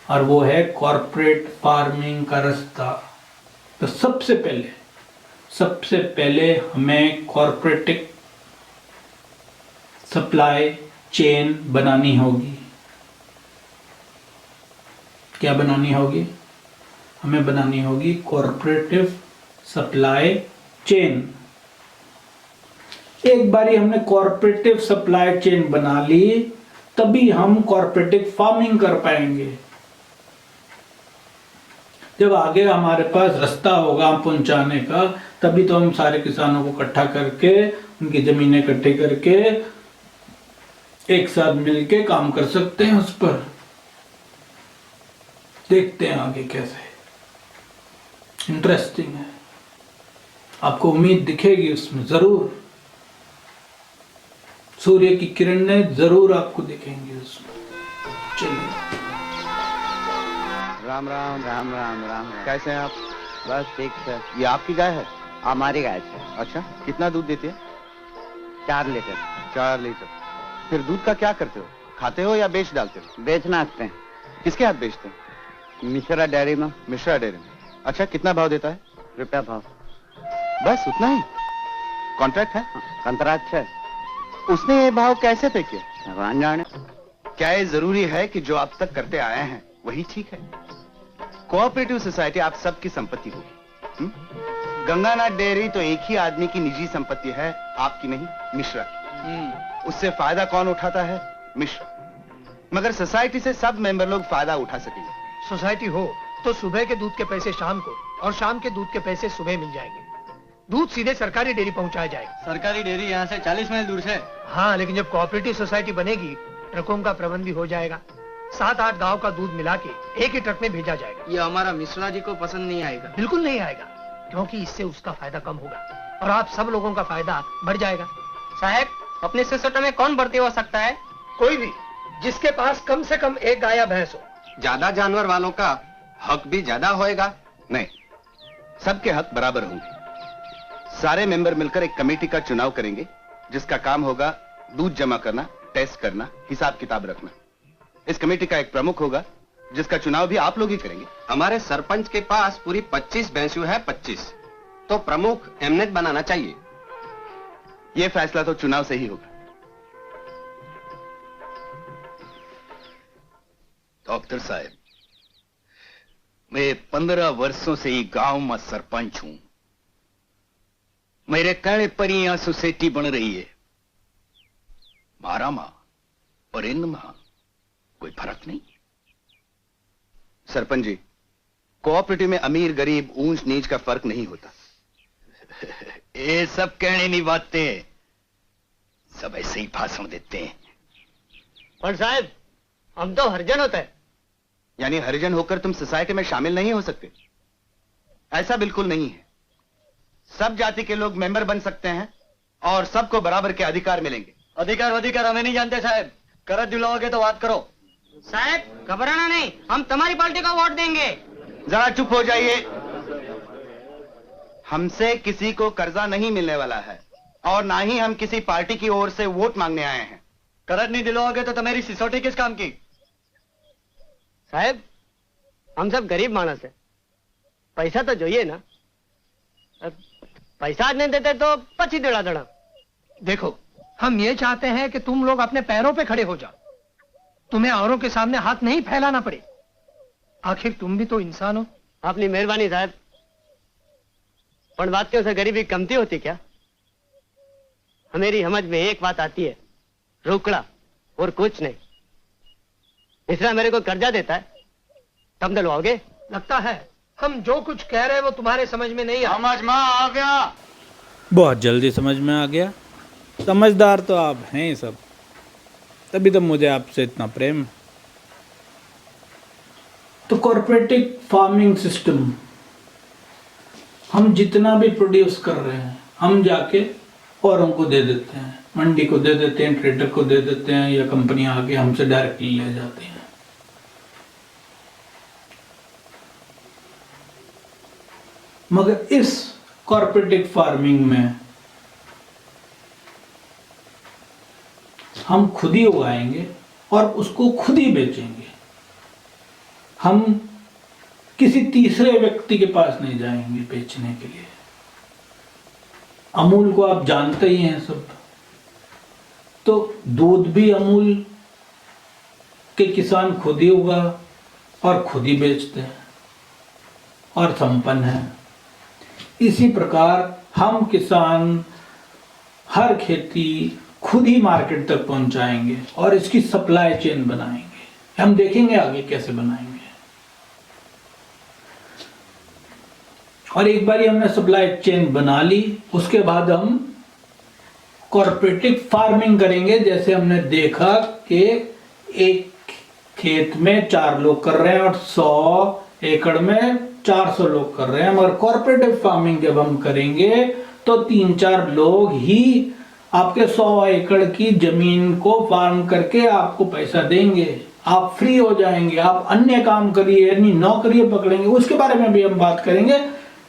और वो है कॉर्पोरेट फार्मिंग का रास्ता। तो सबसे पहले हमें कॉर्पोरेटिव सप्लाई चेन बनानी होगी। क्या बनानी होगी? हमें बनानी होगी कॉर्पोरेटिव सप्लाई चेन। एक बारी हमने कॉर्पोरेटिव सप्लाई चेन बना ली तभी हम कॉर्पोरेटिव फार्मिंग कर पाएंगे। जब आगे हमारे पास रास्ता होगा पहुंचाने का, तभी तो हम सारे किसानों को इकट्ठा करके, उनकी जमीनें इकट्ठी करके एक साथ मिलके काम कर सकते हैं उस पर। देखते हैं आगे कैसे, इंटरेस्टिंग है। आपको उम्मीद दिखेगी उसमें जरूर, सूर्य की किरणें जरूर आपको दिखेंगी उसमें। चलिए, राम राम राम राम राम। कैसे हैं आप? बस ठीक सर। ये आपकी गाय है? हमारी गाय सर। अच्छा, कितना दूध देती है? 4 लीटर। 4 लीटर। फिर दूध का क्या करते हो? खाते हो या बेच डालते हो? बेचना आते हैं। किसके हाथ बेचते हैं? मिश्रा डेयरी में। मिश्रा डेयरी में। अच्छा, कितना भाव देता है? रुपया भाव। बस उतना ही? कॉन्ट्रैक्ट है? कंत्राट है। उसने ये भाव कैसे तय किया? भगवान जाने। क्या ये जरूरी है कि जो आप तक करते आए हैं वही ठीक है? कोऑपरेटिव सोसाइटी आप सबकी संपत्ति होगी। गंगानाथ डेयरी तो एक ही आदमी की निजी संपत्ति है, आपकी नहीं, मिश्रा की। उससे फायदा कौन उठाता है? मिश्रा। मगर सोसाइटी से सब मेंबर लोग फायदा उठा सकेंगे। सोसाइटी हो तो सुबह के दूध के पैसे शाम को और शाम के दूध के पैसे सुबह मिल जाएंगे। दूध सीधे सरकारी डेयरी पहुंचाया जाएगा। सरकारी डेयरी यहाँ से 40 मील दूर से। हाँ, लेकिन जब कोऑपरेटिव सोसाइटी बनेगी ट्रकों का प्रबंध भी हो जाएगा। 7-8 गांव का दूध मिला के एक ही ट्रक में भेजा जाएगा। ये हमारा मिश्रा जी को पसंद नहीं आएगा। बिल्कुल नहीं आएगा, क्योंकि इससे उसका फायदा कम होगा और आप सब लोगों का फायदा बढ़ जाएगा। साहब, अपने सोसाइटी में कौन भर्ती हो सकता है? कोई भी जिसके पास कम से कम एक गाय या भैंस हो। ज्यादा जानवर वालों का हक भी ज्यादा होएगा? नहीं, सबके हक बराबर होंगे। सारे मेंबर मिलकर एक कमेटी का चुनाव करेंगे जिसका काम होगा दूध जमा करना, टेस्ट करना, हिसाब किताब रखना। इस कमेटी का एक प्रमुख होगा जिसका चुनाव भी आप लोग ही करेंगे। हमारे सरपंच के पास पूरी 25 भैंसुं है, 25। तो प्रमुख एमनेट बनाना चाहिए। यह फैसला तो चुनाव से ही होगा। डॉक्टर साहब, मैं 15 वर्षों से ही गांव में सरपंच हूं। मेरे कहने पर ही यहां सोसाइटी बन रही है। मारा मां और इन मां कोई फर्क नहीं। सरपंच जी, कोऑपरेटिव में अमीर गरीब ऊंच नीच का फर्क नहीं होता। ये सब कहने नहीं बातें, सब ऐसे ही भाषण देते हैं। पर साहब, हम तो हरिजन होते हैं। यानी हरिजन होकर तुम सोसाइटी में शामिल नहीं हो सकते? ऐसा बिल्कुल नहीं है। सब जाति के लोग मेंबर बन सकते हैं और सबको बराबर के अधिकार मिलेंगे। अधिकार हमें नहीं जानते साहब। करत दिलाओगे तो बात करो। साहब, घबराना नहीं, हम तुम्हारी पार्टी का वोट देंगे। जरा चुप हो जाइए। हमसे किसी को कर्जा नहीं मिलने वाला है और ना ही हम किसी पार्टी की ओर से वोट मांगने आए हैं। करत नहीं दिलाओगे तो तुम्हारी सिसोटी किस काम की? साहब, हम सब गरीब मानस है, पैसा तो જોઈએ ना। पैसा नहीं देते तो पची दड़ा दड़ा। देखो, हम ये चाहते हैं कि तुम लोग अपने पैरों पे खड़े हो जाओ। तुम्हें औरों के सामने हाथ नहीं फैलाना पड़े। आखिर तुम भी तो इंसान हो। अपनी मेहरबानी साहब, पण बात से गरीबी कमती होती क्या? मेरी समझ में एक बात आती है, रोकड़ा और कुछ नहीं। इसलिए मेरे को कर्जा देता है, तुम दिलवाओगे? लगता है हम जो कुछ कह रहे हैं वो तुम्हारे समझ में नहीं आ। समझ में आ गया। बहुत जल्दी समझ में आ गया। समझदार तो आप हैं ही सब, तभी तो मुझे आपसे इतना प्रेम। तो कॉर्पोरेटिव फार्मिंग सिस्टम, हम जितना भी प्रोड्यूस कर रहे हैं हम जाके औरों को दे देते हैं, मंडी को दे देते हैं, ट्रेडर को दे देते हैं, या कंपनी आके हमसे डायरेक्टली ले जाती हैं। मगर इस कॉर्पोरेटिव फार्मिंग में हम खुद ही उगाएंगे और उसको खुद ही बेचेंगे। हम किसी तीसरे व्यक्ति के पास नहीं जाएंगे बेचने के लिए। अमूल को आप जानते ही हैं सब, तो दूध भी अमूल के किसान खुद ही उगा और खुद ही बेचते हैं और संपन्न है। इसी प्रकार हम किसान हर खेती खुद ही मार्केट तक पहुंचाएंगे और इसकी सप्लाई चेन बनाएंगे। हम देखेंगे आगे कैसे बनाएंगे। और एक बार हमने सप्लाई चेन बना ली, उसके बाद हम कॉर्पोरेटिव फार्मिंग करेंगे। जैसे हमने देखा कि एक खेत में 4 लोग कर रहे हैं और 100 एकड़ में 400 लोग कर रहे हैं, मगर कॉर्पोरेटिव फार्मिंग जब हम करेंगे तो 3-4 लोग ही आपके 100 एकड़ की जमीन को फार्म करके आपको पैसा देंगे। आप फ्री हो जाएंगे, आप अन्य काम करिए, अन्य नौकरी पकड़ेंगे। उसके बारे में भी हम बात करेंगे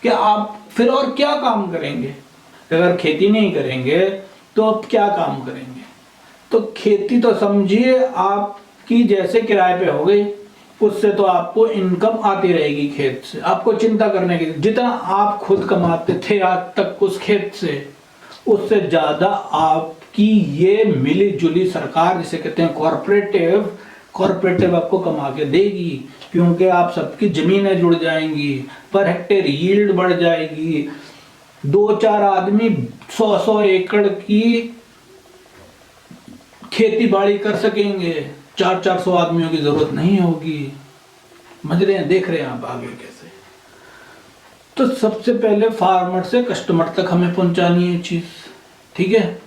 कि आप फिर और क्या काम करेंगे। अगर खेती नहीं करेंगे तो आप क्या काम करेंगे। तो खेती तो समझिए आपकी जैसे किराए पे हो गई, उससे तो आपको इनकम आती रहेगी खेत से। आपको चिंता करने की, जितना आप खुद कमाते थे आज तक उस खेत से, उससे ज्यादा आपकी ये मिली जुली सरकार जिसे कहते हैं कॉर्पोरेटिव आपको कमा के देगी, क्योंकि आप सबकी जमीनें जुड़ जाएंगी, पर हेक्टेयर यील्ड बढ़ जाएगी। 2-4 आदमी 100-100 एकड़ की खेती बाड़ी कर सकेंगे, 400-400 आदमियों की जरूरत नहीं होगी। समझ रहे हैं, देख रहे हैं आप आगे कैसे। तो सबसे पहले फार्मर से कस्टमर तक हमें पहुंचानी है चीज, ठीक है।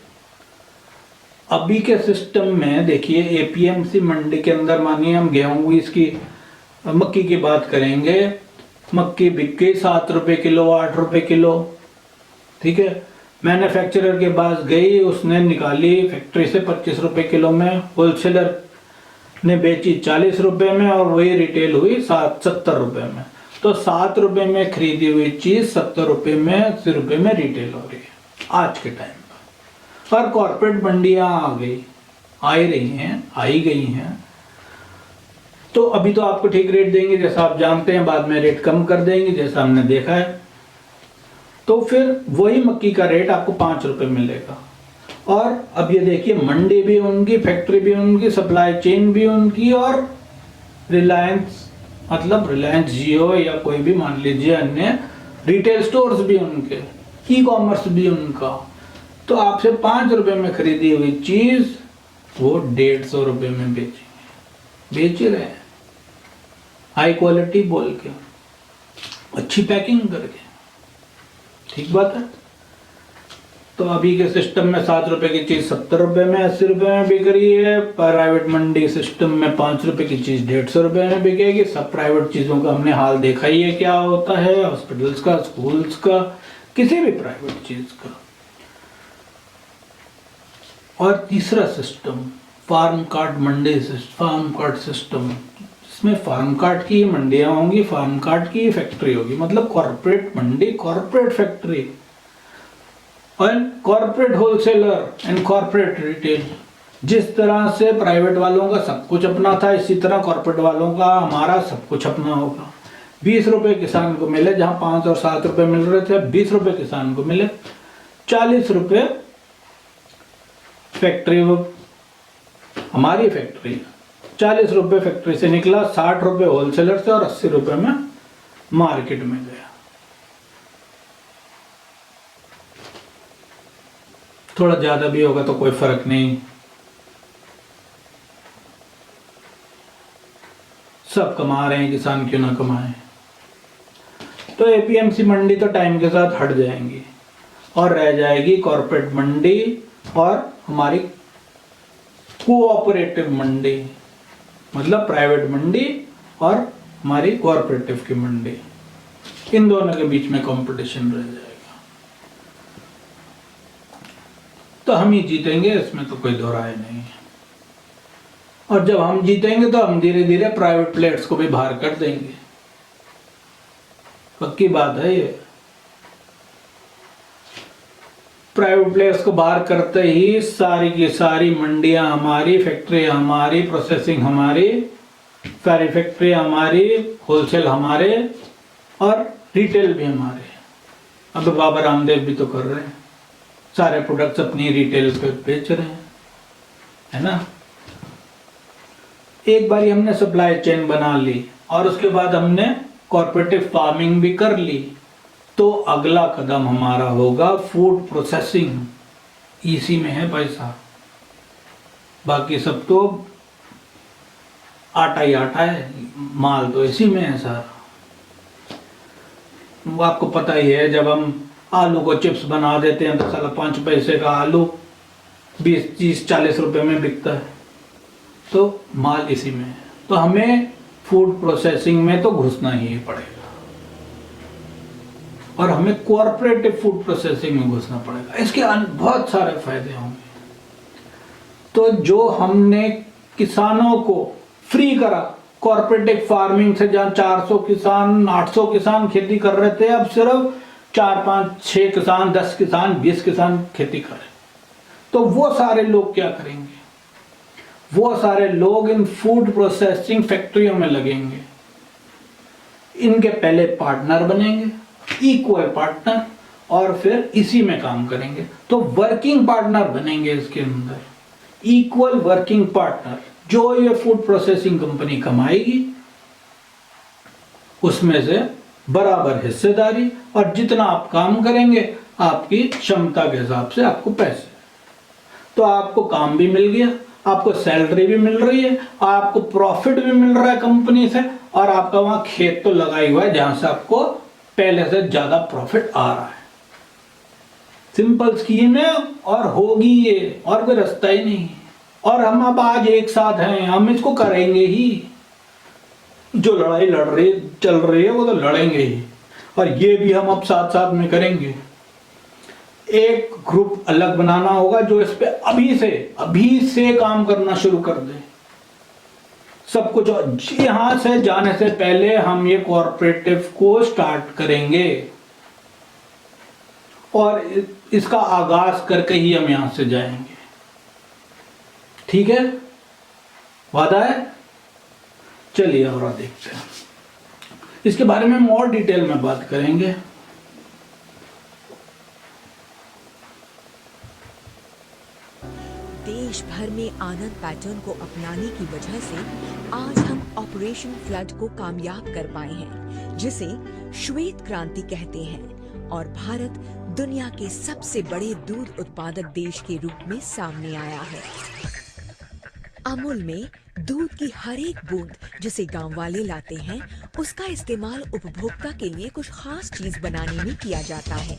अभी के सिस्टम में देखिए, एपीएमसी मंडी के अंदर मानिए हम गेहूं इसकी मक्की की बात करेंगे, मक्की बिक गई 7 रुपए किलो, 8 रुपए किलो, ठीक है। मैन्युफैक्चरर के पास गई, उसने निकाली फैक्ट्री से 25 रुपए किलो में, होलसेलर ने बेची 40 रुपए में और वही रिटेल हुई 70 रुपए में। तो 7 रुपए में खरीदी हुई चीज 70 रुपए में, 80 रुपए में रिटेल हो रही है आज के टाइम पर। और कॉर्पोरेट मंडियां आ गई हैं। तो अभी तो आपको ठीक रेट देंगे जैसा आप जानते हैं, बाद में रेट कम कर देंगे जैसा हमने देखा है। तो फिर वही मक्की का रेट आपको 5 रुपए मिलेगा। और अब ये देखिए, मंडी भी उनकी, फैक्ट्री भी उनकी, सप्लाई चेन भी उनकी, और रिलायंस मतलब रिलायंस जियो या कोई भी मान लीजिए अन्य रिटेल स्टोर्स भी उनके, ई कॉमर्स भी उनका। तो आपसे 5 रुपए में खरीदी हुई चीज वो 150 रुपए में बेच रहे हैं, हाई क्वालिटी बोल के, अच्छी पैकिंग करके, ठीक बात है। तो अभी के सिस्टम में 7 रुपए की चीज 70 रुपए में, 80 रुपए में बिक रही है। प्राइवेट मंडी सिस्टम में 5 रुपए की चीज 150 रुपए में बिकेगी। सब प्राइवेट चीजों का हमने हाल देखा ही है क्या होता है, हॉस्पिटल्स का, स्कूल्स का, किसी भी प्राइवेट चीज का। और तीसरा सिस्टम फार्म कार्ड मंडी, फार्म कार्ड सिस्टम, इसमें फार्म कार्ड की मंडियां होंगी, फार्म कार्ड की फैक्ट्री होगी, मतलब कॉर्पोरेट मंडी, कॉर्पोरेट फैक्ट्री, और corporate wholesaler and corporate retail. जिस तरह से प्राइवेट वालों का सब कुछ अपना था, इसी तरह कॉर्पोरेट वालों का हमारा सब कुछ अपना होगा। 20 रुपए किसान को मिले, जहां 5 और 7 रुपए मिल रहे थे, 20 रुपए किसान को मिले, 40 रुपए फैक्ट्री, हमारी फैक्ट्री 40 रुपए फैक्ट्री से निकला, 60 रुपए होलसेलर से और 80 रुपए में मार्केट में गया। थोड़ा ज्यादा भी होगा तो कोई फर्क नहीं, सब कमा रहे हैं, किसान क्यों ना कमाए। तो एपीएमसी मंडी तो टाइम के साथ हट जाएंगी और रह जाएगी कॉर्पोरेट मंडी और हमारी कोऑपरेटिव मंडी, मतलब प्राइवेट मंडी और हमारी कोऑपरेटिव की मंडी। इन दोनों के बीच में कंपटीशन रह जाएगा। तो हम ही जीतेंगे, इसमें तो कोई दो राय नहीं है। और जब हम जीतेंगे तो हम धीरे धीरे प्राइवेट प्लेयर्स को भी बाहर कर देंगे, पक्की बात है ये। प्राइवेट प्लेयर्स को बाहर करते ही सारी की सारी मंडियां हमारी, फैक्ट्री हमारी, प्रोसेसिंग हमारी, सारी फैक्ट्री हमारी, होलसेल हमारे और रिटेल भी हमारे। अब बाबा रामदेव भी तो कर रहे हैं, सारे प्रोडक्ट्स अपनी रिटेल पे बेच रहे हैं, है ना। एक बार हमने सप्लाई चेन बना ली और उसके बाद हमने कॉर्पोरेटिव फार्मिंग भी कर ली, तो अगला कदम हमारा होगा फूड प्रोसेसिंग। इसी में है पैसा, बाकी सब तो आटा ही आटा है, माल तो इसी में है सारा। वो आपको पता ही है, जब हम आलू को चिप्स बना देते हैं तो साला 5 पैसे का आलू 20, 30, 40 रुपए में बिकता है, तो माल इसी में है। तो हमें फूड प्रोसेसिंग में तो घुसना ही पड़ेगा और हमें कोऑपरेटिव फूड प्रोसेसिंग में घुसना पड़ेगा। इसके बहुत सारे फायदे होंगे। तो जो हमने किसानों को फ्री करा कोऑपरेटिव फार्मिंग से, जहां 400 किसान 800 किसान खेती कर रहे थे, अब सिर्फ 4, 5, 6 किसान, 10 किसान, 20 किसान खेती करें, तो वो सारे लोग क्या करेंगे? वो सारे लोग इन फूड प्रोसेसिंग फैक्ट्रियों में लगेंगे, इनके पहले पार्टनर बनेंगे, इक्वल पार्टनर, और फिर इसी में काम करेंगे। तो वर्किंग पार्टनर बनेंगे इसके अंदर, इक्वल वर्किंग पार्टनर। जो ये फूड प्रोसेसिंग कंपनी कमाएगी उसमें से बराबर हिस्सेदारी, और जितना आप काम करेंगे आपकी क्षमता के हिसाब से आपको पैसे। तो आपको काम भी मिल गया, आपको सैलरी भी मिल रही है, आपको प्रॉफिट भी मिल रहा है कंपनी से, और आपका वहां खेत तो लगा ही हुआ है जहां से आपको पहले से ज्यादा प्रॉफिट आ रहा है। सिंपल स्कीम है और होगी ये, और कोई रास्ता ही नहीं। और हम अब आज एक साथ हैं, हम इसको करेंगे ही। जो लड़ाई लड़ रही चल रही है वो तो लड़ेंगे ही, और ये भी हम अब साथ साथ में करेंगे। एक ग्रुप अलग बनाना होगा जो इस पे अभी से काम करना शुरू कर दे। सब कुछ यहां से जाने से पहले हम ये कोऑपरेटिव को स्टार्ट करेंगे, और इसका आगाज करके ही हम यहां से जाएंगे। ठीक है, वादा है? चलिए और देखते हैं, इसके बारे में हम और डिटेल में बात करेंगे। देश भर में आनंद पैटर्न को अपनाने की वजह से आज हम ऑपरेशन फ्लड को कामयाब कर पाए हैं, जिसे श्वेत क्रांति कहते हैं, और भारत दुनिया के सबसे बड़े दूध उत्पादक देश के रूप में सामने आया है। अमूल में दूध की हर एक बूंद जिसे गांव वाले लाते हैं, उसका इस्तेमाल उपभोक्ता के लिए कुछ खास चीज बनाने में किया जाता है।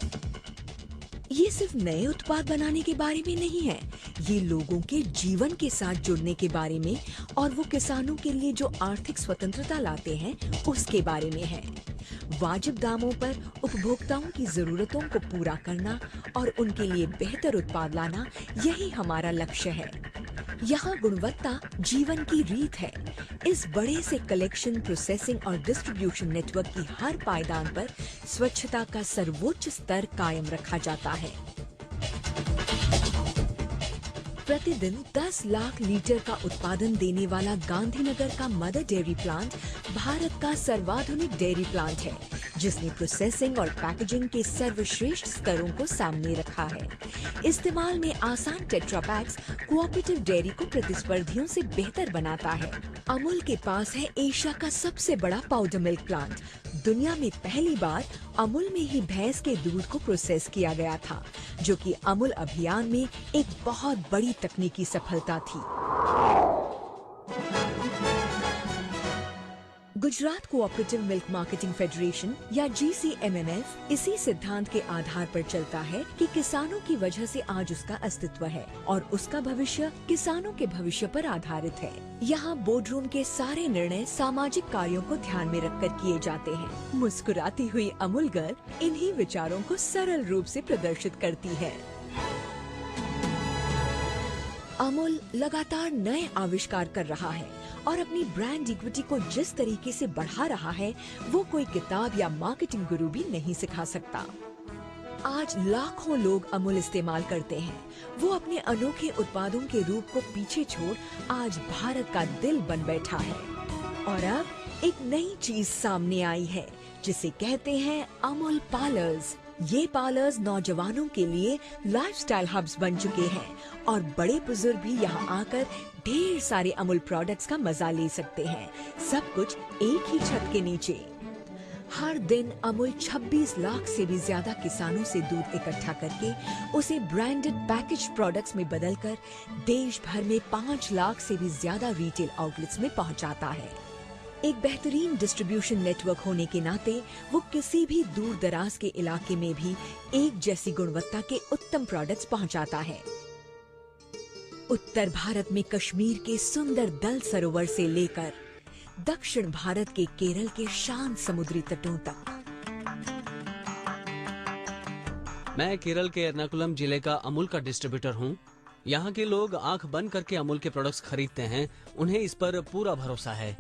ये सिर्फ नए उत्पाद बनाने के बारे में नहीं है, ये लोगों के जीवन के साथ जुड़ने के बारे में, और वो किसानों के लिए जो आर्थिक स्वतंत्रता लाते हैं उसके बारे में है। वाजिब दामों पर उपभोक्ताओं की जरूरतों को पूरा करना और उनके लिए बेहतर उत्पाद लाना, यही हमारा लक्ष्य है। यहाँ गुणवत्ता जीवन की रीत है। इस बड़े से कलेक्शन, प्रोसेसिंग और डिस्ट्रीब्यूशन नेटवर्क की हर पायदान पर स्वच्छता का सर्वोच्च स्तर कायम रखा जाता है। प्रतिदिन 10 लाख लीटर का उत्पादन देने वाला गांधीनगर का मदर डेयरी प्लांट भारत का सर्वाधुनिक डेयरी प्लांट है, जिसने प्रोसेसिंग और पैकेजिंग के सर्वश्रेष्ठ स्तरों को सामने रखा है। इस्तेमाल में आसान टेट्रा पैक्स कोऑपरेटिव डेयरी को प्रतिस्पर्धियों से बेहतर बनाता है। अमूल के पास है एशिया का सबसे बड़ा पाउडर मिल्क प्लांट। दुनिया में पहली बार अमूल में ही भैंस के दूध को प्रोसेस किया गया था, जो कि अमूल अभियान में एक बहुत बड़ी तकनीकी सफलता थी। Gujarat cooperative milk marketing federation या GCMMF इसी सिद्धांत के आधार पर चलता है कि किसानों की वजह से आज उसका अस्तित्व है और उसका भविष्य किसानों के भविष्य पर आधारित है। यहाँ बोर्डरूम के सारे निर्णय सामाजिक कार्यों को ध्यान में रखकर किए जाते हैं। मुस्कुराती हुई अमूल गर्ल इन्हीं विचारों को सरल रूप से प्रदर्शित करती है। अमूल लगातार नए आविष्कार कर रहा है और अपनी ब्रांड इक्विटी को जिस तरीके से बढ़ा रहा है, वो कोई किताब या मार्केटिंग गुरु भी नहीं सिखा सकता। आज लाखों लोग अमूल इस्तेमाल करते हैं। वो अपने अनोखे उत्पादों के रूप को पीछे छोड़ आज भारत का दिल बन बैठा है। और अब एक नई चीज सामने आई है, जिसे कहते हैं अमूल पार्लर्स। ये पार्लर्स नौजवानों के लिए लाइफस्टाइल हब्स बन चुके हैं और बड़े बुजुर्ग भी यहाँ आकर ढेर सारे अमूल प्रोडक्ट्स का मजा ले सकते हैं, सब कुछ एक ही छत के नीचे। हर दिन अमूल 26 लाख से भी ज्यादा किसानों से दूध इकट्ठा करके उसे ब्रांडेड पैकेज प्रोडक्ट्स में बदलकर देश भर में 5 लाख से भी ज्यादा रिटेल आउटलेट्स में पहुंचाता है। एक बेहतरीन डिस्ट्रीब्यूशन नेटवर्क होने के नाते वो किसी भी दूर दराज के इलाके में भी एक जैसी गुणवत्ता के उत्तम प्रोडक्ट्स पहुंचाता है। उत्तर भारत में कश्मीर के सुंदर दल सरोवर से लेकर दक्षिण भारत के केरल के शांत समुद्री तटों तक। मैं केरल के एर्नाकुलम जिले का अमूल का डिस्ट्रीब्यूटर हूँ। यहाँ के लोग आंख बंद करके अमूल के प्रोडक्ट्स खरीदते हैं, उन्हें इस पर पूरा भरोसा है।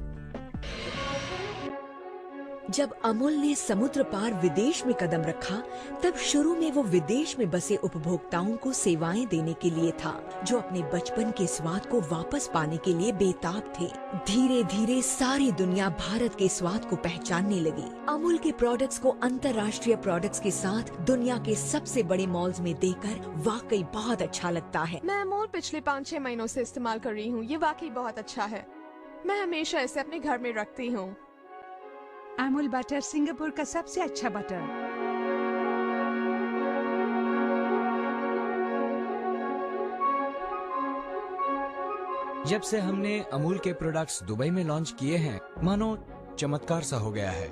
जब अमूल ने समुद्र पार विदेश में कदम रखा, तब शुरू में वो विदेश में बसे उपभोक्ताओं को सेवाएं देने के लिए था, जो अपने बचपन के स्वाद को वापस पाने के लिए बेताब थे। धीरे धीरे सारी दुनिया भारत के स्वाद को पहचानने लगी। अमूल के प्रोडक्ट्स को अंतर्राष्ट्रीय प्रोडक्ट्स के साथ दुनिया के सबसे बड़े मॉल्स में देकर वाकई बहुत अच्छा लगता है। मैं अमूल पिछले 5-6 महीनों से इस्तेमाल कर रही हूँ। ये वाकई बहुत अच्छा है। मैं हमेशा इसे अपने घर में रखती हूँ। अमूल बटर सिंगापुर का सबसे अच्छा बटर। जब से हमने अमूल के प्रोडक्ट्स दुबई में लॉन्च किए हैं, मानो चमत्कार सा हो गया है।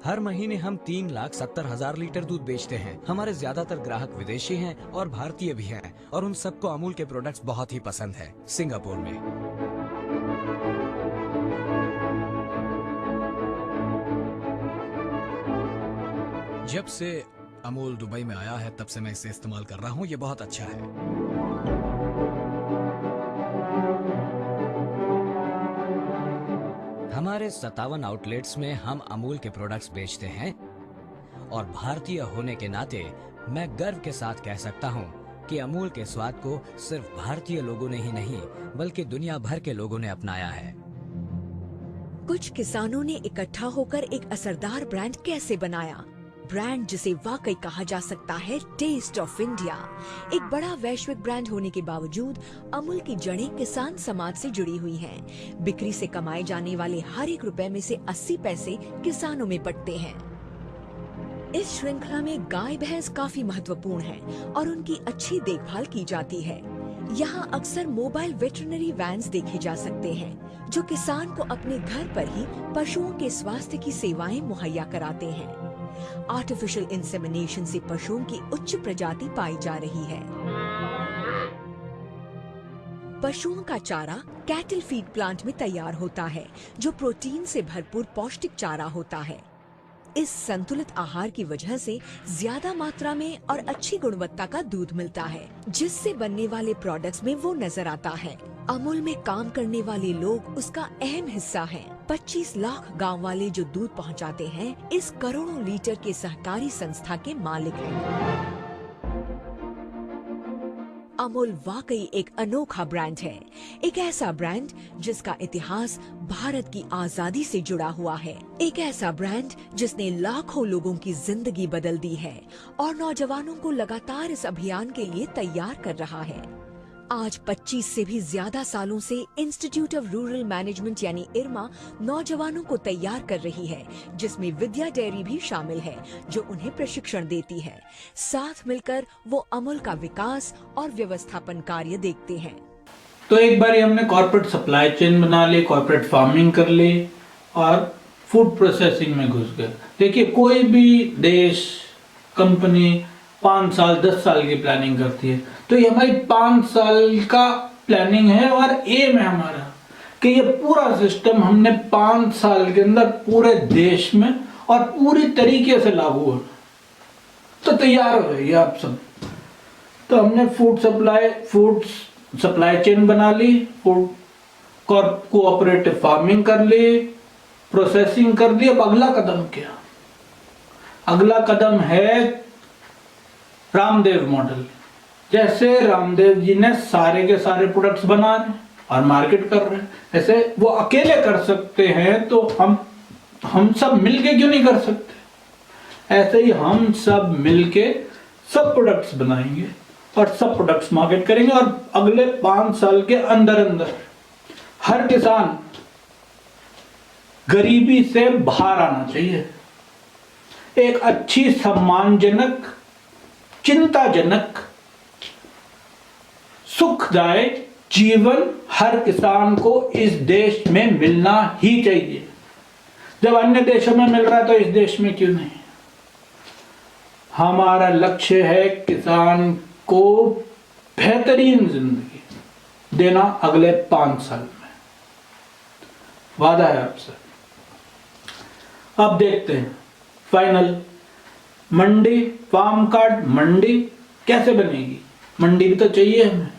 हर महीने हम 3,70,000 लीटर दूध बेचते हैं। हमारे ज्यादातर ग्राहक विदेशी हैं और भारतीय भी हैं, और उन सबको अमूल के प्रोडक्ट्स बहुत ही पसंद है। सिंगापुर में जब से अमूल दुबई में आया है, तब से मैं इसे इस्तेमाल कर रहा हूँ। ये बहुत अच्छा है। हमारे 57 आउटलेट्स में हम अमूल के प्रोडक्ट्स बेचते हैं, और भारतीय होने के नाते मैं गर्व के साथ कह सकता हूँ कि अमूल के स्वाद को सिर्फ भारतीय लोगों ने ही नहीं, बल्कि दुनिया भर के लोगों ने अपनाया है। कुछ किसानों ने इकट्ठा होकर एक असरदार ब्रांड कैसे बनाया, ब्रांड जिसे वाकई कहा जा सकता है टेस्ट ऑफ इंडिया। एक बड़ा वैश्विक ब्रांड होने के बावजूद अमूल की जड़ें किसान समाज से जुड़ी हुई हैं। बिक्री से कमाए जाने वाले हर एक रुपए में से 80 पैसे किसानों में बंटते हैं। इस श्रृंखला में गाय भैंस काफी महत्वपूर्ण हैं और उनकी अच्छी देखभाल की जाती है। यहाँ अक्सर मोबाइल वेटरनरी वैन्स देखे जा सकते हैं, जो किसान को अपने घर पर ही पशुओं के स्वास्थ्य की सेवाएं मुहैया कराते हैं। आर्टिफिशियल इंसेमिनेशन से पशुओं की उच्च प्रजाति पाई जा रही है। पशुओं का चारा कैटल फीड प्लांट में तैयार होता है, जो प्रोटीन से भरपूर पौष्टिक चारा होता है। इस संतुलित आहार की वजह से ज्यादा मात्रा में और अच्छी गुणवत्ता का दूध मिलता है, जिससे बनने वाले प्रोडक्ट्स में वो नजर आता है। अमूल में काम करने वाले लोग उसका अहम हिस्सा हैं। 25 लाख गांव वाले जो दूध पहुंचाते हैं, इस करोड़ों लीटर के सहकारी संस्था के मालिक हैं। अमूल वाकई एक अनोखा ब्रांड है, एक ऐसा ब्रांड जिसका इतिहास भारत की आजादी से जुड़ा हुआ है, एक ऐसा ब्रांड जिसने लाखों लोगों की जिंदगी बदल दी है और नौजवानों को लगातार इस अभियान के लिए तैयार कर रहा है। आज 25 से भी ज्यादा सालों से इंस्टीट्यूट ऑफ रूरल मैनेजमेंट यानी इरमा नौजवानों को तैयार कर रही है, जिसमें विद्या डेयरी भी शामिल है जो उन्हें प्रशिक्षण देती है। साथ मिलकर वो अमूल का विकास और व्यवस्थापन कार्य देखते हैं। तो एक बार हमने कॉर्पोरेट सप्लाई चेन बना ली, कॉर्पोरेट फार्मिंग कर ली और फूड प्रोसेसिंग में घुस गए। देखिए, कोई भी देश, कंपनी 5 साल 10 साल की प्लानिंग करती है, तो ये हमारी 5 साल का प्लानिंग है और एम है हमारा कि ये पूरा सिस्टम हमने 5 साल के अंदर पूरे देश में और पूरी तरीके से लागू हो, तो तैयार हो जाइए आप सब। तो हमने फूड सप्लाई चेन बना ली, फूड कोऑपरेटिव फार्मिंग कर ली, प्रोसेसिंग कर ली। अब अगला कदम क्या? अगला कदम है रामदेव मॉडल। जैसे रामदेव जी ने सारे के सारे प्रोडक्ट्स बना रहे और मार्केट कर रहे हैं, ऐसे वो अकेले कर सकते हैं, तो हम सब मिलके क्यों नहीं कर सकते? ऐसे ही हम सब मिलके सब प्रोडक्ट्स बनाएंगे और सब प्रोडक्ट्स मार्केट करेंगे और अगले 5 साल के अंदर अंदर हर किसान गरीबी से बाहर आना चाहिए। एक अच्छी, सम्मानजनक, चिंताजनक, सुखदायक जीवन हर किसान को इस देश में मिलना ही चाहिए। जब अन्य देशों में मिल रहा है तो इस देश में क्यों नहीं? हमारा लक्ष्य है किसान को बेहतरीन जिंदगी देना अगले 5 साल में। वादा है आपसे। अब देखते हैं फाइनल मंडी, फार्म कार्ड मंडी कैसे बनेगी? मंडी भी तो चाहिए हमें।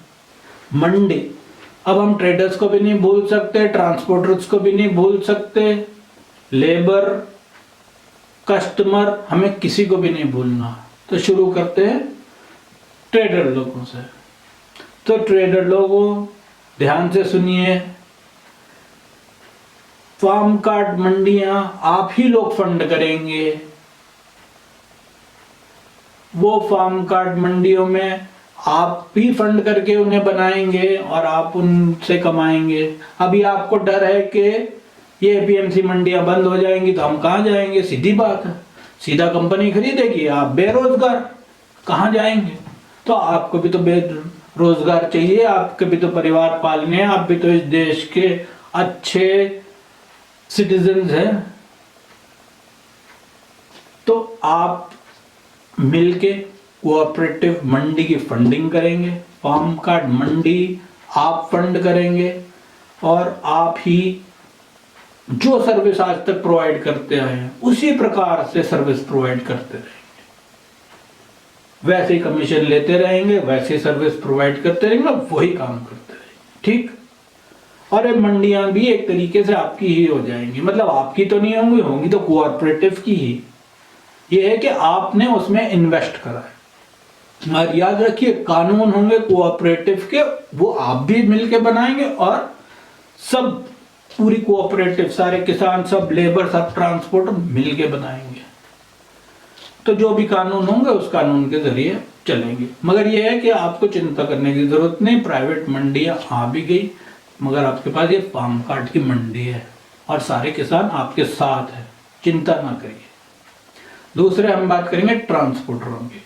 मंडी, अब हम ट्रेडर्स को भी नहीं भूल सकते, ट्रांसपोर्टर्स को भी नहीं भूल सकते, लेबर, कस्टमर, हमें किसी को भी नहीं भूलना। तो शुरू करते हैं ट्रेडर लोगों से। तो ट्रेडर लोगों, ध्यान से सुनिए, फार्म कार्ड मंडियां आप ही लोग फंड करेंगे। वो फार्म कार्ड मंडियों में आप भी फंड करके उन्हें बनाएंगे और आप उनसे कमाएंगे। अभी आपको डर है कि ये एपीएमसी मंडियां बंद हो जाएंगी तो हम कहाँ जाएंगे? सीधी बात है, सीधा कंपनी खरीदेगी, आप बेरोजगार कहाँ जाएंगे? तो आपको भी तो बेरोजगार चाहिए, आपके भी तो परिवार पालने हैं, आप भी तो इस देश के अच्छे सिटीजन्स हैं। तो आप मिलके कोऑपरेटिव मंडी की फंडिंग करेंगे, फार्म कार्ड मंडी आप फंड करेंगे और आप ही जो सर्विस आज तक प्रोवाइड करते आए हैं उसी प्रकार से सर्विस प्रोवाइड करते रहेंगे, वैसे ही कमीशन लेते रहेंगे, वैसे ही सर्विस प्रोवाइड करते रहेंगे, वही काम करते रहेंगे। ठीक? और ये मंडियां भी एक तरीके से आपकी ही हो जाएंगी, मतलब आपकी तो नहीं होंगी, होंगी तो कोऑपरेटिव की ही। ये है कि आपने उसमें इन्वेस्ट करा है। और याद रखिए, कानून होंगे कोऑपरेटिव के, वो आप भी मिलके बनाएंगे और सब पूरी कोऑपरेटिव, सारे किसान, सब लेबर, सब ट्रांसपोर्ट मिलके बनाएंगे। तो जो भी कानून होंगे उस कानून के जरिए चलेंगे। मगर यह है कि आपको चिंता करने की जरूरत नहीं, प्राइवेट मंडियां आ भी गई, मगर आपके पास ये फार्म कार्ड की मंडी है और सारे किसान आपके साथ है, चिंता ना करिए। दूसरे हम बात करेंगे ट्रांसपोर्टरों की।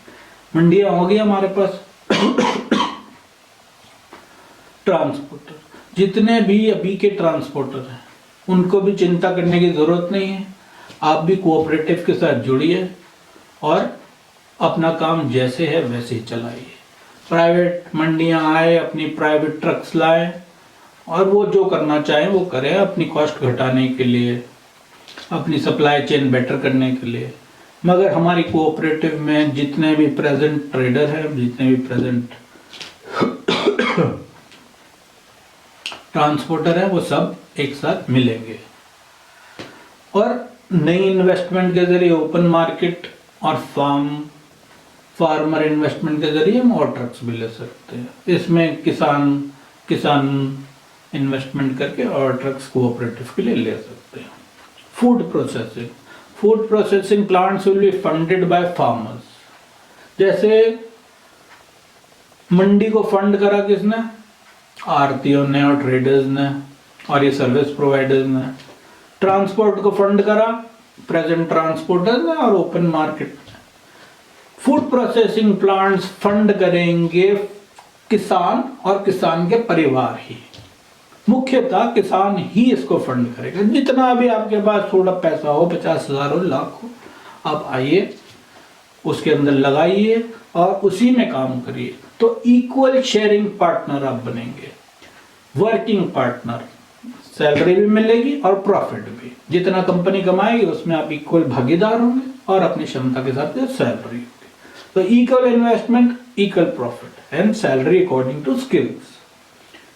मंडियां होगी हमारे पास, ट्रांसपोर्टर, जितने भी अभी के ट्रांसपोर्टर हैं उनको भी चिंता करने की जरूरत नहीं है। आप भी कोऑपरेटिव के साथ जुड़िए और अपना काम जैसे है वैसे ही चलाइए। प्राइवेट मंडियां आए, अपनी प्राइवेट ट्रक्स लाएं और वो जो करना चाहें वो करें, अपनी कॉस्ट घटाने के लिए, अपनी सप्लाई चेन बेटर करने के लिए। मगर हमारी कोऑपरेटिव में जितने भी प्रेजेंट ट्रेडर हैं, जितने भी प्रेजेंट ट्रांसपोर्टर हैं, वो सब एक साथ मिलेंगे और नई इन्वेस्टमेंट के जरिए ओपन मार्केट और फार्मर इन्वेस्टमेंट के जरिए हम और ट्रक्स भी ले सकते हैं। इसमें किसान इन्वेस्टमेंट करके और ट्रक्स कोऑपरेटिव के लिए ले सकते हैं। Food processing plants will be funded by farmers. जैसे मंडी को फंड करा किसने? आढ़तियों ने और ट्रेडर्स ने और ये सर्विस प्रोवाइडर्स ने। ट्रांसपोर्ट को फंड करा प्रेजेंट ट्रांसपोर्टर्स ने और open market. Food processing plants fund करेंगे किसान और किसान के परिवार ही, मुख्यतः किसान ही इसको फंड करेगा। जितना भी आपके पास थोड़ा पैसा हो, 50,000 हो, लाख हो, आप आइए उसके अंदर लगाइए और उसी में काम करिए। तो इक्वल शेयरिंग पार्टनर आप बनेंगे, वर्किंग पार्टनर। सैलरी भी मिलेगी और प्रॉफिट भी। जितना कंपनी कमाएगी उसमें आप इक्वल भागीदार होंगे और अपनी क्षमता के साथ सैलरी होगी। तो equal investment, equal profit and salary according to skills.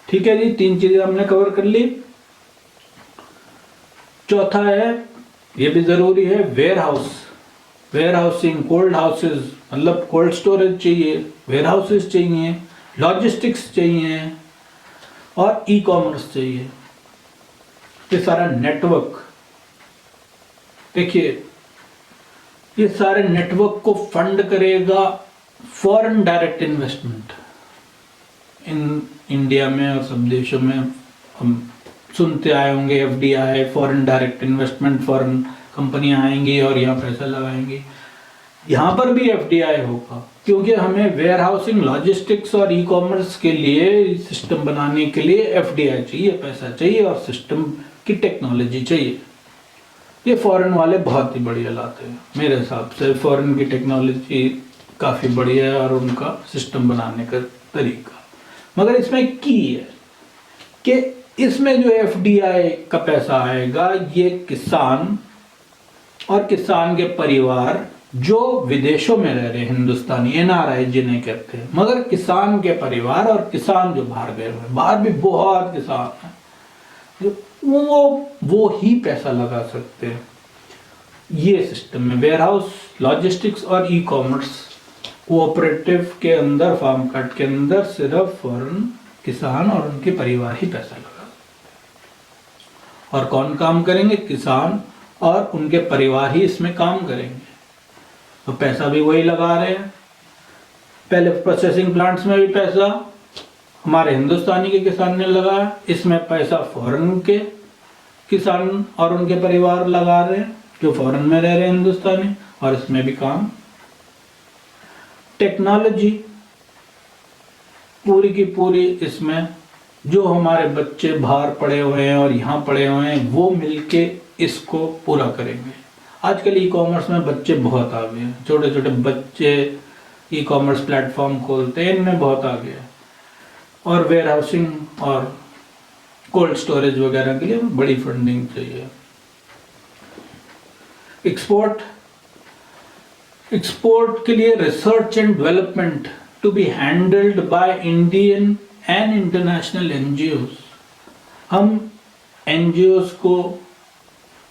ठीक है जी, 3 चीजें हमने कवर कर ली। चौथा है, ये भी जरूरी है, वेयर हाउसिंग, कोल्ड हाउसेज, मतलब कोल्ड स्टोरेज चाहिए, वेयर हाउसेज चाहिए, लॉजिस्टिक्स चाहिए और ई कॉमर्स चाहिए। ये सारा नेटवर्क, देखिए ये सारे नेटवर्क को फंड करेगा foreign direct investment. In India में और सब देशों में हम सुनते आए होंगे FDI, foreign direct investment, foreign कंपनियां आएंगी और यहाँ पैसा लगाएंगी। यहाँ पर भी FDI होगा क्योंकि हमें वेयर हाउसिंग, लॉजिस्टिक्स और ई कॉमर्स के लिए सिस्टम बनाने के लिए FDI चाहिए, पैसा चाहिए और सिस्टम की टेक्नोलॉजी चाहिए। ये फॉरेन वाले बहुत ही बढ़िया लाते हैं, मेरे हिसाब से फॉरेन की टेक्नोलॉजी काफ़ी बढ़िया है और उनका सिस्टम बनाने का तरीका। मगर इसमें की है कि इसमें जो FDI का पैसा आएगा ये किसान और किसान के परिवार जो विदेशों में रह रहे हिंदुस्तानी NRI जिन्हें कहते हैं, मगर किसान के परिवार और किसान जो बाहर गए हुए, बाहर भी बहुत किसान हैं, वो ही पैसा लगा सकते हैं ये सिस्टम में। वेयर हाउस, लॉजिस्टिक्स और ई कॉमर्स कोऑपरेटिव के अंदर, फार्म कार्ड के अंदर सिर्फ फॉरेन किसान और उनके परिवार ही पैसा लगा। और कौन काम करेंगे? किसान और उनके परिवार ही इसमें काम करेंगे। तो पैसा भी वही लगा रहे हैं। पहले प्रोसेसिंग प्लांट्स में भी पैसा हमारे हिंदुस्तानी के किसान ने लगाया, इसमें पैसा फॉरेन के किसान और उनके परिवार लगा रहे हैं जो फॉरेन में रह रहे हैं हिंदुस्तानी, और इसमें भी काम। टेक्नोलॉजी पूरी की पूरी इसमें जो हमारे बच्चे बाहर पढ़े हुए हैं और यहाँ पढ़े हुए हैं वो मिलके इसको पूरा करेंगे। आजकल ई कॉमर्स में बच्चे बहुत आगे हैं, छोटे छोटे बच्चे ई कॉमर्स प्लेटफॉर्म खोलते हैं, इनमें बहुत आगे है। और वेयर हाउसिंग और कोल्ड स्टोरेज वगैरह के लिए बड़ी फंडिंग चाहिए। एक्सपोर्ट के लिए research and development to be handled by Indian and international NGOs। हम NGOs को,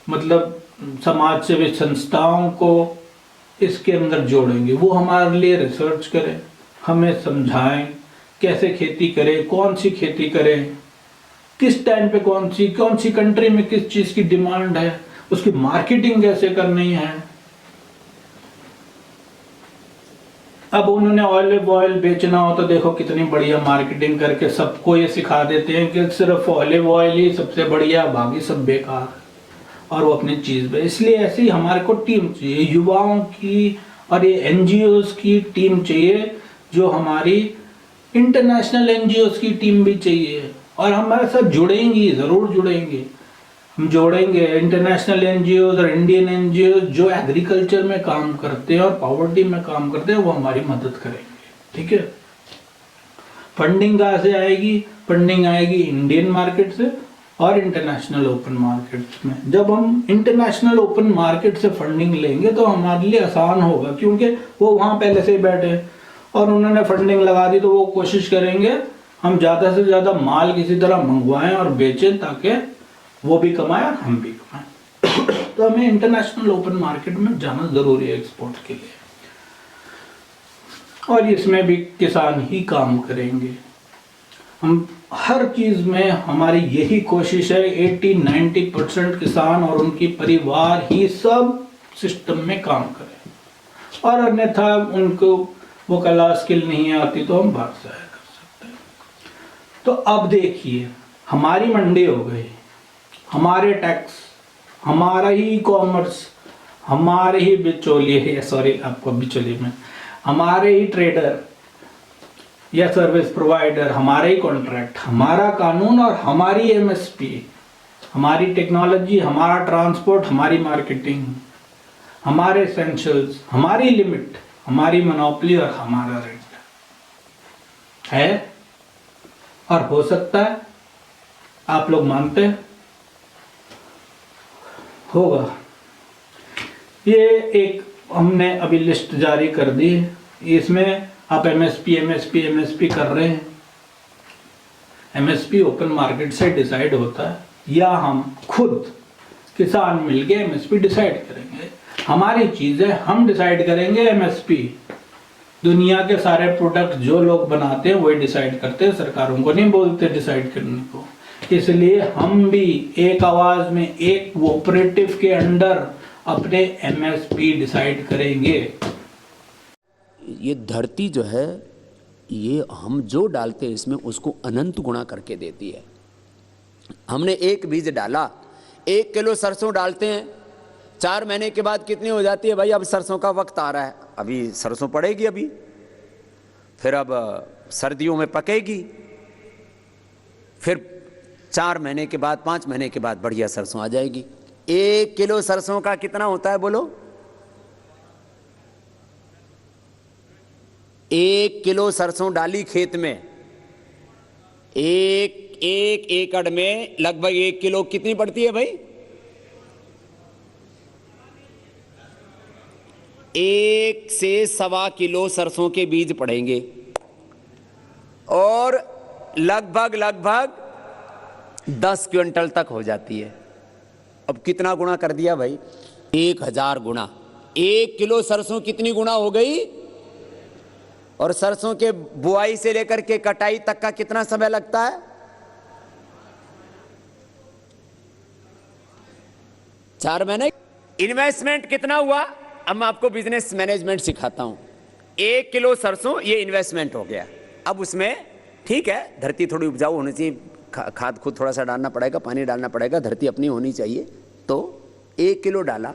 मतलब समाज सेवी संस्थाओं को इसके अंदर जोड़ेंगे। वो हमारे लिए रिसर्च करें, हमें समझाएं कैसे खेती करें, कौन सी खेती करें, किस टाइम पे कौन सी कंट्री में किस चीज़ की डिमांड है, उसकी मार्केटिंग कैसे करनी है। अब उन्होंने ऑलिव ऑयल बेचना हो तो देखो कितनी बढ़िया मार्केटिंग करके सबको ये सिखा देते हैं कि सिर्फ ऑलिव ऑयल ही सबसे बढ़िया, बाकी सब बेकार, और वो अपनी चीज़ पे। इसलिए ऐसी हमारे को टीम चाहिए, युवाओं की और ये NGOs की टीम चाहिए, जो हमारी इंटरनेशनल NGOs की टीम भी चाहिए। और हमारे साथ जुड़ेंगी, ज़रूर जुड़ेंगे, हम जोड़ेंगे इंटरनेशनल NGOs और इंडियन NGOs जो एग्रीकल्चर में काम करते हैं और पॉवर्टी में काम करते हैं, वो हमारी मदद करेंगे। ठीक है। फंडिंग कहाँ से आएगी? फंडिंग आएगी इंडियन मार्केट से और इंटरनेशनल ओपन मार्केट में। जब हम इंटरनेशनल ओपन मार्केट से फंडिंग लेंगे तो हमारे लिए आसान होगा, क्योंकि वो वहाँ पहले से ही बैठे और उन्होंने फंडिंग लगा दी, तो वो कोशिश करेंगे हम ज़्यादा से ज़्यादा माल किसी तरह मंगवाएं और बेचें, ताकि वो भी कमाएं और हम भी कमाएं। तो हमें इंटरनेशनल ओपन मार्केट में जाना ज़रूरी है एक्सपोर्ट के लिए। और इसमें भी किसान ही काम करेंगे। हम हर चीज़ में हमारी यही कोशिश है, 80-90% किसान और उनकी परिवार ही सब सिस्टम में काम करें, और अन्यथा उनको वो कला स्किल नहीं आती तो हम बाहर से हायर कर सकते हैं। तो अब देखिए, हमारी मंडी हो गई, हमारे टैक्स, हमारा ही कॉमर्स, हमारे ही बिचौलिए, सॉरी आपको बिचौलिए में, हमारे ही ट्रेडर या सर्विस प्रोवाइडर, हमारे ही कॉन्ट्रैक्ट, हमारा कानून और हमारी एमएसपी, हमारी टेक्नोलॉजी, हमारा ट्रांसपोर्ट, हमारी मार्केटिंग, हमारे एसेंशियल्स, हमारी लिमिट, हमारी मोनोपोली और हमारा रेट है और हो सकता है। आप लोग मानते हैं होगा। ये एक हमने अभी लिस्ट जारी कर दी है, इसमें आप एमएसपी कर रहे हैं। एमएसपी ओपन मार्केट से डिसाइड होता है या हम खुद किसान मिलके एमएसपी डिसाइड करेंगे। हमारी चीज़ें हम डिसाइड करेंगे, एमएसपी दुनिया के सारे प्रोडक्ट जो लोग बनाते हैं वही डिसाइड करते हैं, सरकारों को नहीं बोलते डिसाइड करने को। इसलिए हम भी एक आवाज़ में एक कोऑपरेटिव के अंडर अपने एमएसपी डिसाइड करेंगे। ये धरती जो है, ये हम जो डालते हैं इसमें उसको अनंत गुणा करके देती है। हमने एक बीज डाला, 1 किलो सरसों डालते हैं, 4 महीने के बाद कितनी हो जाती है भाई? अब सरसों का वक्त आ रहा है, अभी सरसों पड़ेगी, अभी फिर अब सर्दियों में पकेगी, फिर 4 महीने के बाद, 5 महीने के बाद बढ़िया सरसों आ जाएगी। 1 किलो सरसों का कितना होता है बोलो? 1 किलो सरसों डाली खेत में, एक एकड़ में लगभग 1 किलो कितनी पड़ती है भाई? 1 से 1.25 किलो सरसों के बीज पड़ेंगे और लगभग 10 क्विंटल तक हो जाती है। अब कितना गुना कर दिया भाई? 1000 गुना। 1 किलो सरसों कितनी गुना हो गई? और सरसों के बुआई से लेकर के कटाई तक का कितना समय लगता है? 4 महीने। इन्वेस्टमेंट कितना हुआ? अब मैं आपको बिजनेस मैनेजमेंट सिखाता हूं। 1 किलो सरसों ये इन्वेस्टमेंट हो गया। अब उसमें ठीक है, धरती थोड़ी उपजाऊ होनी चाहिए, खाद खुद थोड़ा सा डालना पड़ेगा, पानी डालना पड़ेगा, धरती अपनी होनी चाहिए। तो 1 किलो डाला,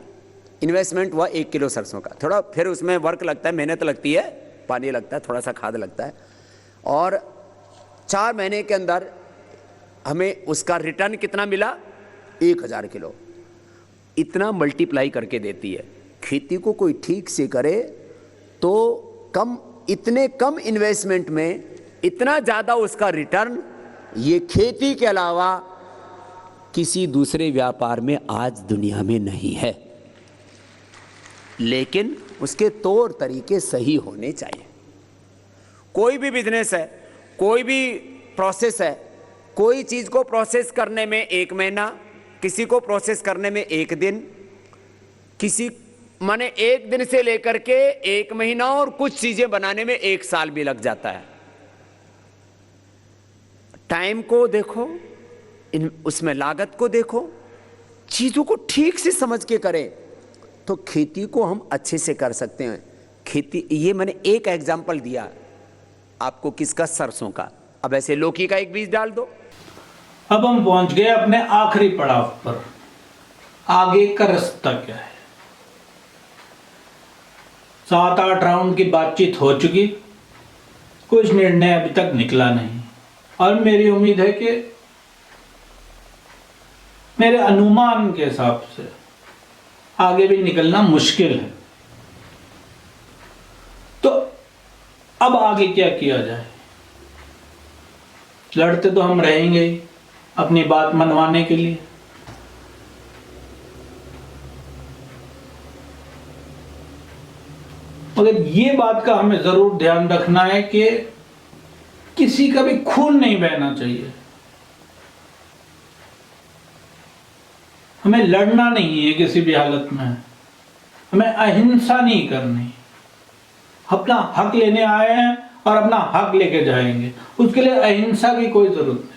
इन्वेस्टमेंट हुआ 1 किलो सरसों का। थोड़ा फिर उसमें वर्क लगता है, मेहनत लगती है, पानी लगता है, थोड़ा सा खाद लगता है, और 4 महीने के अंदर हमें उसका रिटर्न कितना मिला? 1000 किलो। इतना मल्टीप्लाई करके देती है। खेती को कोई ठीक से करे तो इतने कम इन्वेस्टमेंट में इतना ज़्यादा उसका रिटर्न, ये खेती के अलावा किसी दूसरे व्यापार में आज दुनिया में नहीं है। लेकिन उसके तौर तरीके सही होने चाहिए। कोई भी बिजनेस है, कोई भी प्रोसेस है, कोई चीज़ को प्रोसेस करने में 1 महीना, किसी को प्रोसेस करने में 1 दिन, किसी माने 1 दिन से लेकर के 1 महीना, और कुछ चीज़ें बनाने में 1 साल भी लग जाता है। टाइम को देखो, उसमें लागत को देखो, चीज़ों को ठीक से समझ के करें तो खेती को हम अच्छे से कर सकते हैं। खेती, ये मैंने एक एग्जाम्पल दिया आपको, किसका? सरसों का। अब ऐसे लौकी का एक बीज डाल दो। अब हम पहुंच गए अपने आखिरी पड़ाव पर। आगे का रास्ता क्या है? 7-8 राउंड की बातचीत हो चुकी, कुछ निर्णय अभी तक निकला नहीं, और मेरी उम्मीद है कि मेरे अनुमान के हिसाब से आगे भी निकलना मुश्किल है। तो अब आगे क्या किया जाए? लड़ते तो हम रहेंगे ही अपनी बात मनवाने के लिए। मगर ये बात का हमें जरूर ध्यान रखना है कि किसी का भी खून नहीं बहना चाहिए। हमें लड़ना नहीं है किसी भी हालत में, हमें अहिंसा नहीं करनी, अपना हक लेने आए हैं और अपना हक लेके जाएंगे। उसके लिए अहिंसा की कोई जरूरत नहीं।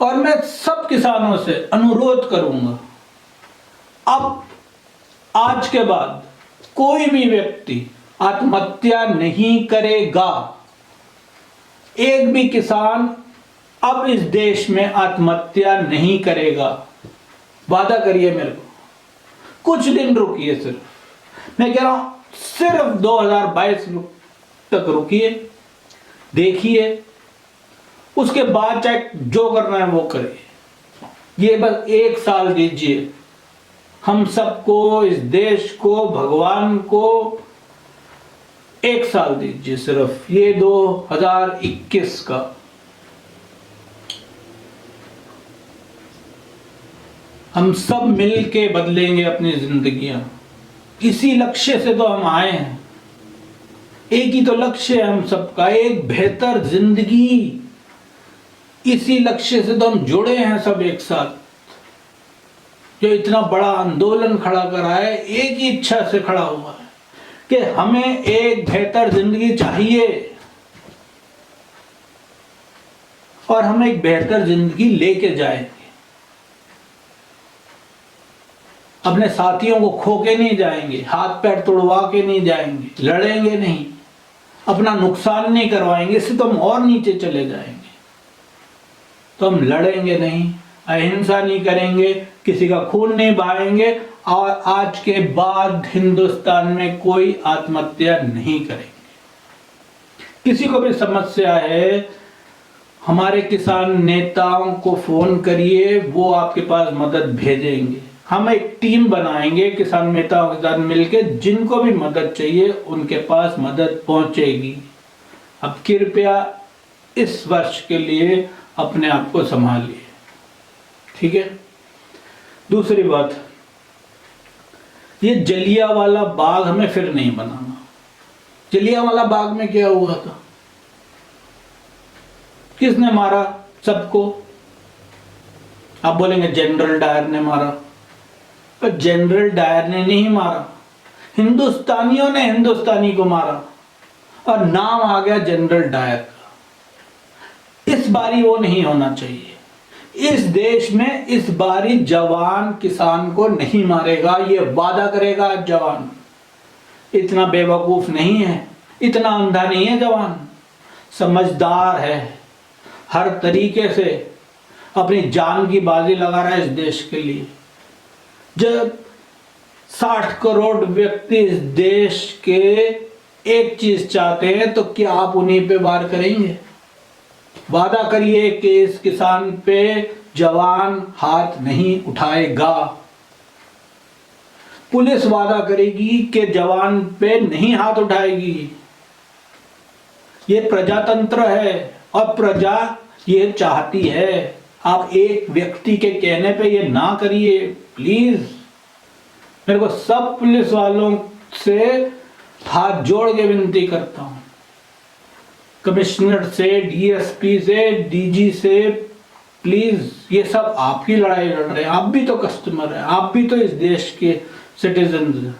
और मैं सब किसानों से अनुरोध करूंगा, अब आज के बाद कोई भी व्यक्ति आत्महत्या नहीं करेगा। एक भी किसान अब इस देश में आत्महत्या नहीं करेगा। वादा करिए मेरे को, कुछ दिन रुकिए, सिर्फ मैं कह रहा हूं सिर्फ 2022 तक रुकिए, देखिए, उसके बाद चाहे जो करना है वो करिए। ये बस 1 साल दीजिए हम सबको, इस देश को, भगवान को 1 साल दीजिए सिर्फ, ये 2021 का। हम सब मिल के बदलेंगे अपनी जिंदगियां। इसी लक्ष्य से तो हम आए हैं, एक ही तो लक्ष्य है हम सबका, एक बेहतर जिंदगी। इसी लक्ष्य से तो हम जुड़े हैं सब एक साथ। जो इतना बड़ा आंदोलन खड़ा करा है, एक ही इच्छा से खड़ा हुआ है कि हमें एक बेहतर जिंदगी चाहिए और हम एक बेहतर जिंदगी लेके जाएंगे। अपने साथियों को खो के नहीं जाएंगे, हाथ पैर तोड़वा के नहीं जाएंगे, लड़ेंगे नहीं, अपना नुकसान नहीं करवाएंगे, इससे तो हम और नीचे चले जाएंगे। तो हम लड़ेंगे नहीं, अहिंसा नहीं करेंगे, किसी का खून नहीं बहाएंगे और आज के बाद हिंदुस्तान में कोई आत्महत्या नहीं करेंगे। किसी को भी समस्या है, हमारे किसान नेताओं को फोन करिए, वो आपके पास मदद भेजेंगे। हम एक टीम बनाएंगे किसान नेताओं के साथ मिलकर, जिनको भी मदद चाहिए उनके पास मदद पहुंचेगी। अब कृपया इस वर्ष के लिए अपने आप को संभालिए, ठीक है। दूसरी बात, ये जलियांवाला बाग हमें फिर नहीं बनाना। जलियांवाला बाग में क्या हुआ था? किसने मारा सबको? आप बोलेंगे जनरल डायर ने मारा, पर जनरल डायर ने नहीं मारा, हिंदुस्तानियों ने हिंदुस्तानी को मारा और नाम आ गया जनरल डायर का। इस बारी वो नहीं होना चाहिए। इस देश में इस बारी जवान किसान को नहीं मारेगा, ये वादा करेगा जवान। इतना बेवकूफ नहीं है, इतना अंधा नहीं है जवान, समझदार है, हर तरीके से अपनी जान की बाजी लगा रहा है इस देश के लिए। जब 60 करोड़ व्यक्ति इस देश के एक चीज चाहते हैं, तो क्या आप उन्हीं पे वार करेंगे? वादा करिए कि इस किसान पे जवान हाथ नहीं उठाएगा। पुलिस वादा करेगी कि जवान पे नहीं हाथ उठाएगी। ये प्रजातंत्र है और प्रजा ये चाहती है। आप एक व्यक्ति के कहने पे ये ना करिए प्लीज। मेरे को सब पुलिस वालों से हाथ जोड़ के विनती करता हूं, कमिश्नर से, डीएसपी से, डीजी से, प्लीज, ये सब आपकी लड़ाई लड़ रहे हैं। आप भी तो कस्टमर हैं, आप भी तो इस देश के सिटीजन हैं,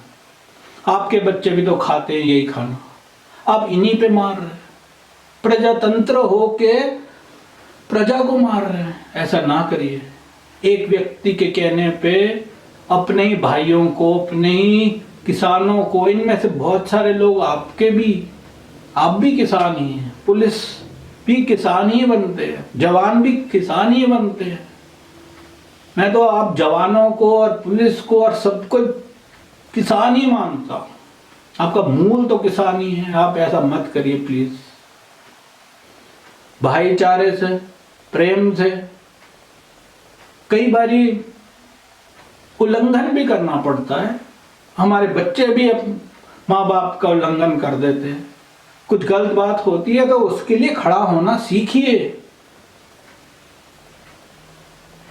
आपके बच्चे भी तो खाते हैं यही खाना, आप इन्हीं पे मार रहे हैं। प्रजातंत्र होके प्रजा को मार रहे हैं, ऐसा ना करिए। एक व्यक्ति के कहने पे अपने ही भाइयों को, अपने ही किसानों को, इनमें से बहुत सारे लोग आपके भी, आप भी किसान ही हैं, पुलिस भी किसान ही बनते हैं, जवान भी किसान ही बनते हैं। मैं तो आप जवानों को और पुलिस को और सबको किसान ही मानता हूं। आपका मूल तो किसान ही है। आप ऐसा मत करिए प्लीज। भाईचारे से, प्रेम से, कई बारी उल्लंघन भी करना पड़ता है। हमारे बच्चे भी माँ बाप का उल्लंघन कर देते हैं। कुछ गलत बात होती है तो उसके लिए खड़ा होना सीखिए।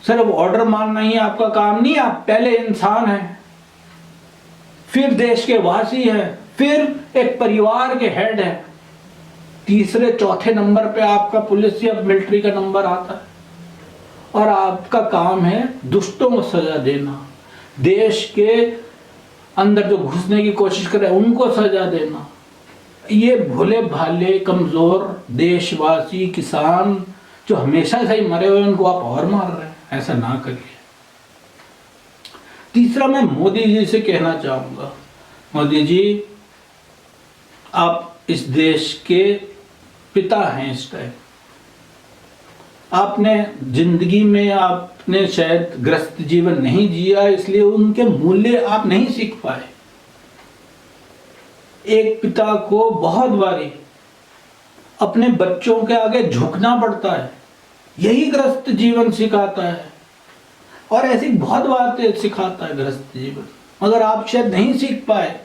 सिर्फ ऑर्डर मानना ही आपका काम नहीं। आप पहले इंसान हैं, फिर देश के वासी हैं, फिर एक परिवार के हेड हैं, तीसरे चौथे नंबर पे आपका पुलिस या मिलिट्री का नंबर आता है। और आपका काम है दुष्टों को सजा देना, देश के अंदर जो घुसने की कोशिश करे उनको सजा देना, ये भोले भाले कमजोर देशवासी किसान जो हमेशा से ही मरे हुए उनको आप और मार रहे हैं, ऐसा ना करिए। तीसरा मैं मोदी जी से कहना चाहूंगा, मोदी जी आप इस देश के पिता हैं इस टाइम। आपने जिंदगी में आपने शायद ग्रस्त जीवन नहीं जिया, इसलिए उनके मूल्य आप नहीं सीख पाए। एक पिता को बहुत बारी अपने बच्चों के आगे झुकना पड़ता है, यही ग्रस्त जीवन सिखाता है और ऐसी बहुत बातें सिखाता है ग्रस्त जीवन, मगर आप शायद नहीं सीख पाए।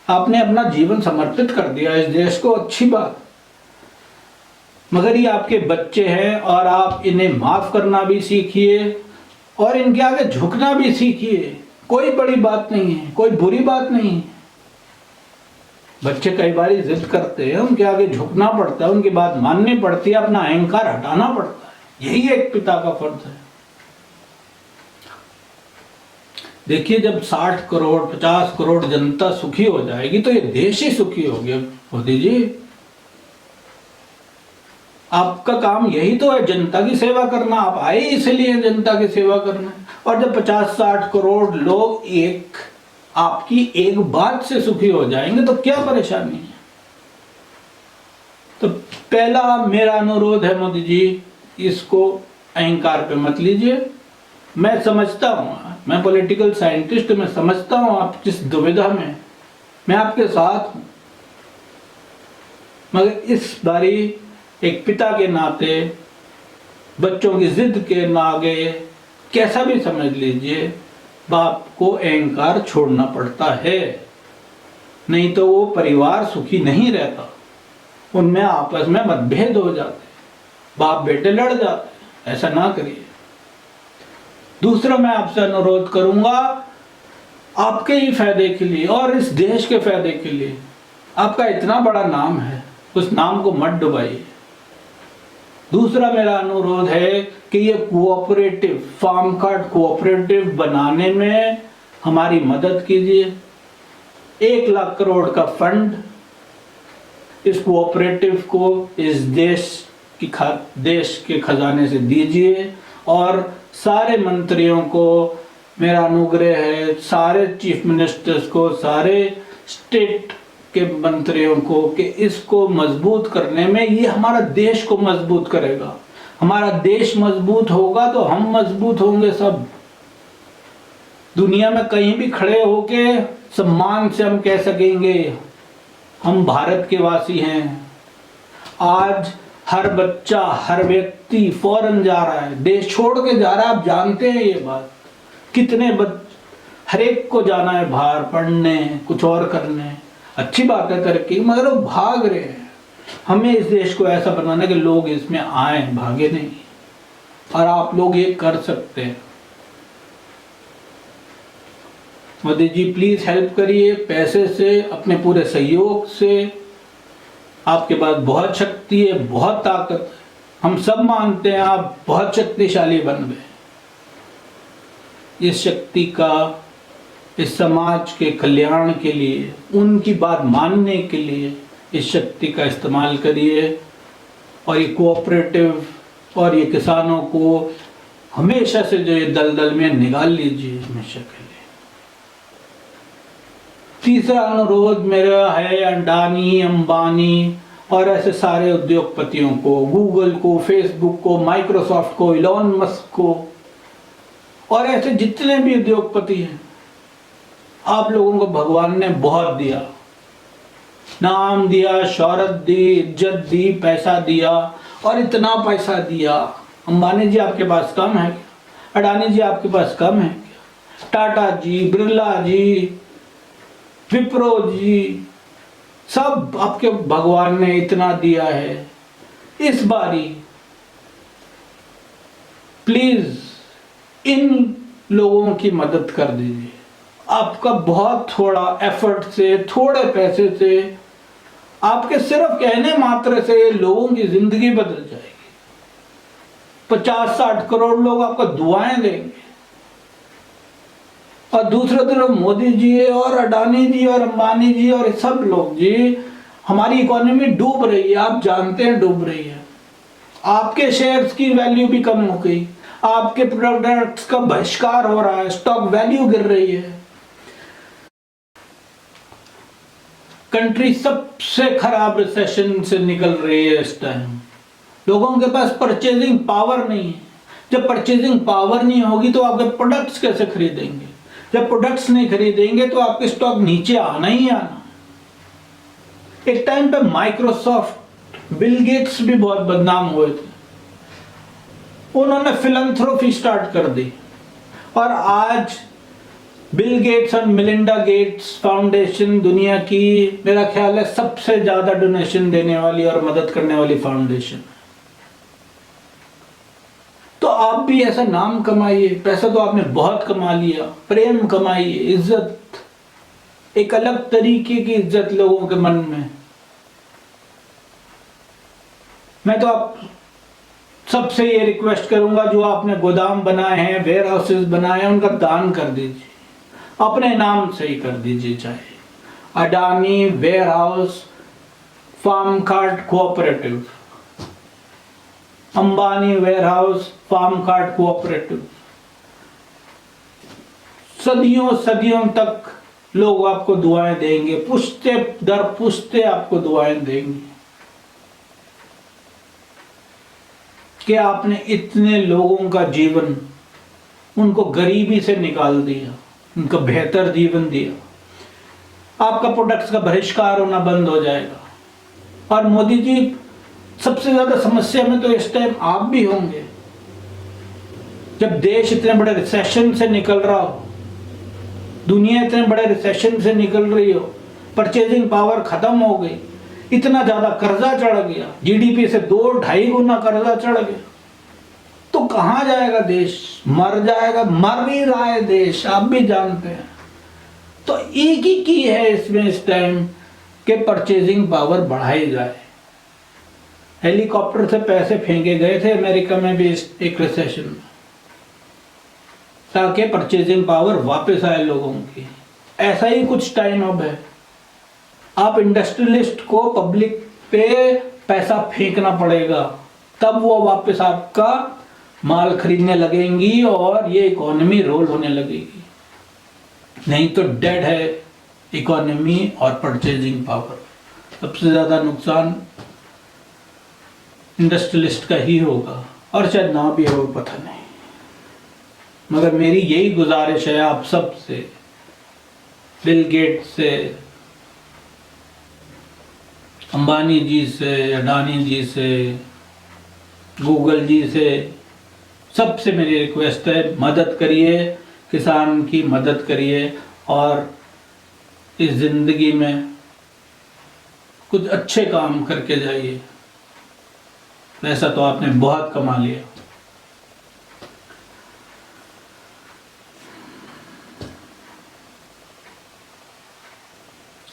आपने अपना जीवन समर्पित कर दिया इस देश को, अच्छी बात, मगर ये आपके बच्चे हैं और आप इन्हें माफ करना भी सीखिए और इनके आगे झुकना भी सीखिए। कोई बड़ी बात नहीं है, कोई बुरी बात नहीं है। बच्चे कई बार जिद करते हैं, उनके आगे झुकना पड़ता है, उनकी बात माननी पड़ती है, अपना अहंकार हटाना पड़ता है, यही एक पिता का फर्ज है। देखिए जब 60 करोड़ 50 करोड़ जनता सुखी हो जाएगी तो ये देश ही सुखी हो गया। मोदी जी आपका काम यही तो है, जनता की सेवा करना। आप आए इसलिए जनता की सेवा करना, और जब 50-60 करोड़ लोग एक आपकी एक बात से सुखी हो जाएंगे तो क्या परेशानी है। तो पहला मेरा अनुरोध है मोदी जी, इसको अहंकार पे मत लीजिए। मैं समझता हूँ, मैं पॉलिटिकल साइंटिस्ट, मैं समझता हूँ आप जिस दुविधा में, मैं आपके साथ हूँ, मगर इस बारी एक पिता के नाते बच्चों की जिद के नागे कैसा भी समझ लीजिए, बाप को अहंकार छोड़ना पड़ता है, नहीं तो वो परिवार सुखी नहीं रहता। उनमें आपस में मतभेद हो जाते, बाप बेटे लड़ जाते, ऐसा ना करिए। दूसरा मैं आपसे अनुरोध करूंगा, आपके ही फायदे के लिए और इस देश के फायदे के लिए, आपका इतना बड़ा नाम है, उस नाम को मत डुबाइए। दूसरा मेरा अनुरोध है कि ये कोऑपरेटिव फार्म कार्ड कोऑपरेटिव बनाने में हमारी मदद कीजिए। 1 लाख करोड़ का फंड इस कोऑपरेटिव को इस देश के खजाने से दीजिए, और सारे मंत्रियों को मेरा अनुग्रह है, सारे चीफ मिनिस्टर्स को, सारे स्टेट के मंत्रियों को, कि इसको मजबूत करने में ये हमारा देश को मजबूत करेगा। हमारा देश मजबूत होगा तो हम मजबूत होंगे। सब दुनिया में कहीं भी खड़े होके सम्मान से हम कह सकेंगे हम भारत के वासी हैं। आज हर बच्चा हर व्यक्ति फॉरेन जा रहा है, देश छोड़ के जा रहा है, आप जानते हैं ये बात। कितने हर एक को जाना है बाहर पढ़ने, कुछ और करने, अच्छी बात है तरक्की, मगर वो भाग रहे हैं। हमें इस देश को ऐसा बनाना कि लोग इसमें आए, भागे नहीं, और आप लोग ये कर सकते हैं। मोदी जी प्लीज हेल्प करिए, पैसे से, अपने पूरे सहयोग से। आपके पास बहुत शक्ति है, बहुत ताकत है, हम सब मानते हैं आप बहुत शक्तिशाली बन गए। इस शक्ति का इस समाज के कल्याण के लिए, उनकी बात मानने के लिए इस शक्ति का इस्तेमाल करिए, और ये कोऑपरेटिव और ये किसानों को हमेशा से जो ये दलदल में निकाल लीजिए हमेशा के लिए। तीसरा अनुरोध मेरा है अडानी, अंबानी और ऐसे सारे उद्योगपतियों को, गूगल को, फेसबुक को, माइक्रोसॉफ्ट को, इलॉन मस्क को, और ऐसे जितने भी उद्योगपति हैं, आप लोगों को भगवान ने बहुत दिया, नाम दिया, शौहरत दी, इज्जत दी, पैसा दिया, और इतना पैसा दिया। अंबानी जी आपके पास कम है क्या? अडानी जी आपके पास कम है क्या? टाटा जी, बिरला जी, विप्रो जी, सब आपके भगवान ने इतना दिया है। इस बारी प्लीज इन लोगों की मदद कर दीजिए। आपका बहुत थोड़ा एफर्ट से, थोड़े पैसे से, आपके सिर्फ कहने मात्र से लोगों की जिंदगी बदल जाएगी। 50-60 करोड़ लोग आपको दुआएं देंगे। और दूसरी तरफ मोदी जी और अडानी जी और अंबानी जी और सब लोग जी, हमारी इकोनॉमी डूब रही है, आप जानते हैं डूब रही है। आपके शेयर्स की वैल्यू भी कम हो गई, आपके प्रोडक्ट्स का बहिष्कार हो रहा है, स्टॉक वैल्यू गिर रही है। कंट्री सबसे खराब रिसेशन से निकल रही है इस टाइम। लोगों के पास परचेजिंग पावर नहीं है। जब परचेजिंग पावर नहीं होगी तो आपके प्रोडक्ट्स कैसे खरीदेंगे? जब प्रोडक्ट्स नहीं खरीदेंगे तो आपके स्टॉक नीचे आना ही आना। एक टाइम पे माइक्रोसॉफ्ट, बिल गेट्स भी बहुत बदनाम हुए थे, उन्होंने फिलैंथ्रोपी स्टार्ट कर दी और आज बिल गेट्स और मिलिंडा गेट्स फाउंडेशन दुनिया की, मेरा ख्याल है, सबसे ज्यादा डोनेशन देने वाली और मदद करने वाली फाउंडेशन। तो आप भी ऐसा नाम कमाइए, पैसा तो आपने बहुत कमा लिया, प्रेम कमाइए, इज्जत, एक अलग तरीके की इज्जत लोगों के मन में। मैं तो आप सबसे ये रिक्वेस्ट करूंगा, जो आपने गोदाम बनाए हैं, वेयर हाउसेस बनाए हैं, उनका दान कर दीजिए, अपने नाम से ही कर दीजिए। चाहे Adani warehouse farm card cooperative, Ambani warehouse farm card cooperative, सदियों सदियों तक लोग आपको दुआएं देंगे, पुश्ते दर पुश्ते आपको दुआएं देंगे कि आपने इतने लोगों का जीवन, उनको गरीबी से निकाल दिया, उनको बेहतर जीवन दिया। आपका प्रोडक्ट्स का बहिष्कार होना बंद हो जाएगा। और मोदी जी, सबसे ज्यादा समस्या में तो इस टाइम आप भी होंगे। जब देश इतने बड़े रिसेशन से निकल रहा हो, दुनिया इतने बड़े रिसेशन से निकल रही हो, परचेजिंग पावर खत्म हो गई, इतना ज्यादा कर्जा चढ़ गया, जीडीपी से 2-2.5 गुना कर्जा चढ़ गया, तो कहां जाएगा देश? मर जाएगा, मर ही रहा है देश, आप भी जानते हैं। तो एक ही की है इसमें इस टाइम के परचेजिंग पावर बढ़ाई जाए। हेलीकॉप्टर से पैसे फेंके गए थे अमेरिका में भी एक रिसेशन में, ताकि परचेजिंग पावर वापस आए लोगों की। ऐसा ही कुछ टाइम अब है। आप इंडस्ट्रियलिस्ट को पब्लिक पे पैसा फेंकना पड़ेगा, तब वो वापस आपका माल खरीदने लगेंगी और ये इकोनॉमी रोल होने लगेगी। नहीं तो डेड है इकोनॉमी और परचेजिंग पावर। सबसे ज्यादा नुकसान इंडस्ट्रियलिस्ट का ही होगा, और शायद ना भी हो, पता नहीं। मगर मेरी यही गुजारिश है आप सब से, बिल गेट्स से, अंबानी जी से, अडानी जी से, गूगल जी से, सबसे मेरी रिक्वेस्ट है, मदद करिए, किसान की मदद करिए और इस जिंदगी में कुछ अच्छे काम करके जाइए। पैसा तो आपने बहुत कमा लिया।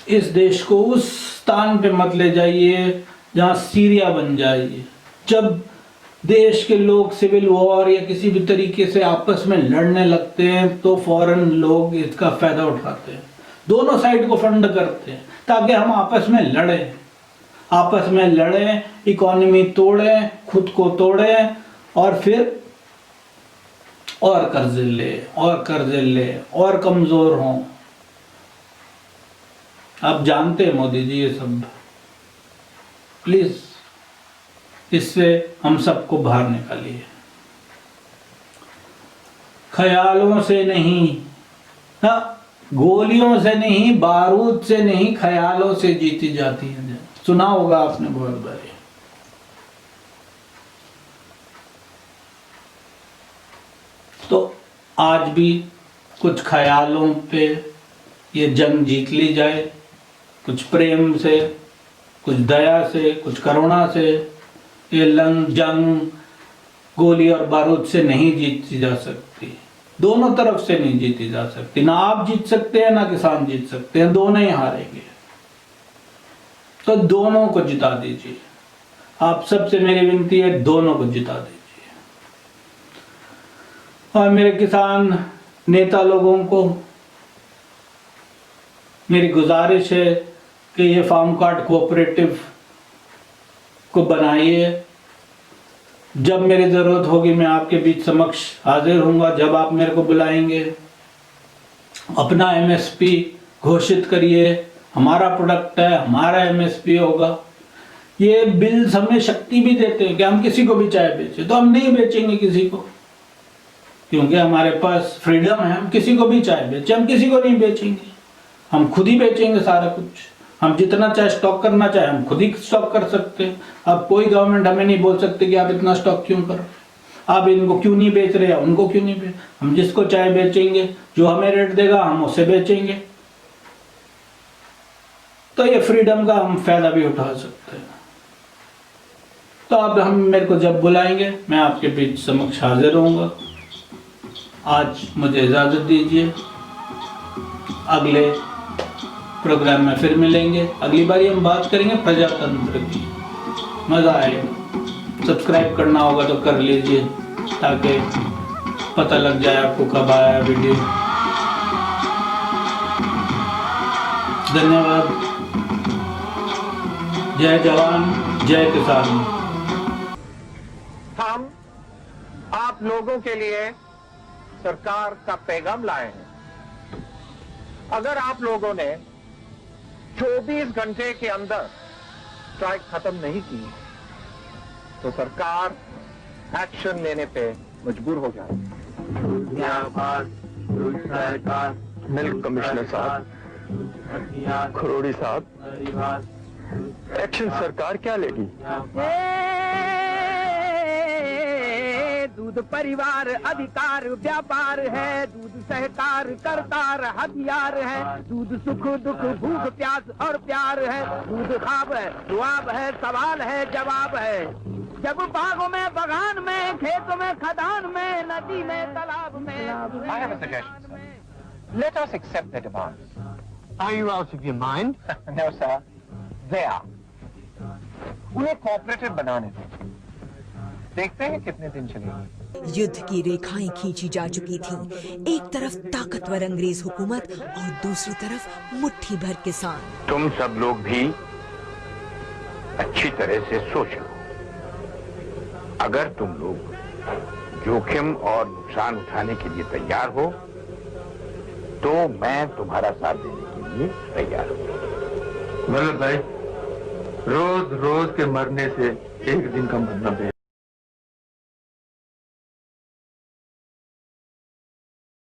इस देश को उस स्थान पे मत ले जाइए जहां सीरिया बन जाइए। जब देश के लोग सिविल वॉर या किसी भी तरीके से आपस में लड़ने लगते हैं तो फौरन लोग इसका फायदा उठाते हैं, दोनों साइड को फंड करते हैं ताकि हम आपस में लड़ें, इकोनॉमी तोड़ें, खुद को तोड़ें और फिर और कर्जे ले और कमजोर हों। आप जानते हैं मोदी जी ये सब। प्लीज इससे हम सबको बाहर निकालिए। ख्यालों से नहीं, गोलियों से नहीं, बारूद से नहीं, ख्यालों से जीती जाती है। सुना होगा आपने बहुत बार। तो आज भी कुछ ख्यालों पे ये जंग जीत ली जाए, कुछ प्रेम से, कुछ दया से, कुछ करुणा से। ये जंग गोली और बारूद से नहीं जीती जा सकती, दोनों तरफ से नहीं जीती जा सकती। ना आप जीत सकते हैं ना किसान जीत सकते हैं, दोनों ही हारेंगे। तो दोनों को जिता दीजिए। आप सबसे मेरी विनती है, दोनों को जिता दीजिए। और मेरे किसान नेता लोगों को मेरी गुजारिश है कि ये फार्म कार्ड कोऑपरेटिव को बनाइए। जब मेरी ज़रूरत होगी मैं आपके बीच समक्ष हाजिर हूँगा, जब आप मेरे को बुलाएंगे। अपना एमएसपी घोषित करिए, हमारा प्रोडक्ट है, हमारा एमएसपी होगा। ये बिल्स हमें शक्ति भी देते हैं कि हम किसी को भी चाय बेचें, तो हम नहीं बेचेंगे किसी को, क्योंकि हमारे पास फ्रीडम है। हम किसी को भी चाय बेचें, हम किसी को नहीं बेचेंगे, हम खुद ही बेचेंगे सारा कुछ। हम जितना चाहे स्टॉक करना चाहे हम खुद ही स्टॉक कर सकते हैं। अब कोई गवर्नमेंट हमें नहीं बोल सकते कि आप इतना स्टॉक क्यों कर रहे हो, आप इनको क्यों नहीं बेच रहे, उनको क्यों नहीं बेच। हम जिसको चाय बेचेंगे, जो हमें रेट देगा हम उससे बेचेंगे। तो ये फ्रीडम का हम फायदा भी उठा सकते हैं। तो अब हम मेरे को जब बुलाएंगे मैं आपके बीच समक्ष हाजिर होऊंगा। आज मुझे इजाज़त दीजिए, अगले प्रोग्राम में फिर मिलेंगे। अगली बार हम बात करेंगे प्रजातंत्र की, मज़ा आएगा। सब्सक्राइब करना होगा तो कर लीजिए ताकि पता लग जाए आपको कब आया वीडियो। धन्यवाद। जय जवान जय किसान। हम आप लोगों के लिए सरकार का पैगाम लाए हैं। अगर आप लोगों ने 24 घंटे के अंदर स्ट्राइक खत्म नहीं की तो सरकार एक्शन लेने पे मजबूर हो जाएगी। मिल्क कमिश्नर साहब, खरोड़ी साहब, एक्शन सरकार क्या लेगी? दूध परिवार अधिकार व्यापार है, दूध सहकार करतार हथियार है, दूध सुख दुख भूख प्यास और प्यार है, दूध ख्वाब है दुआब है सवाल है जवाब है। जब बागों में बगान में खेतों में खदान में नदी में तालाब में। I have a suggestion, sir. Let us accept their demands. Are you out of your mind? No, sir. They are. उन्हें कोऑपरेटिव बनाने दो, देखते हैं कितने दिन चलेगी। युद्ध की रेखाएं खींची जा चुकी थीं। एक तरफ ताकतवर अंग्रेज हुकूमत और दूसरी तरफ मुट्ठी भर किसान। तुम सब लोग भी अच्छी तरह से सोचो। अगर तुम लोग जोखिम और नुकसान उठाने के लिए तैयार हो तो मैं तुम्हारा साथ देने के लिए तैयार हूँ। वल्लभ भाई, रोज रोज के मरने से एक दिन का मरना बेहतर।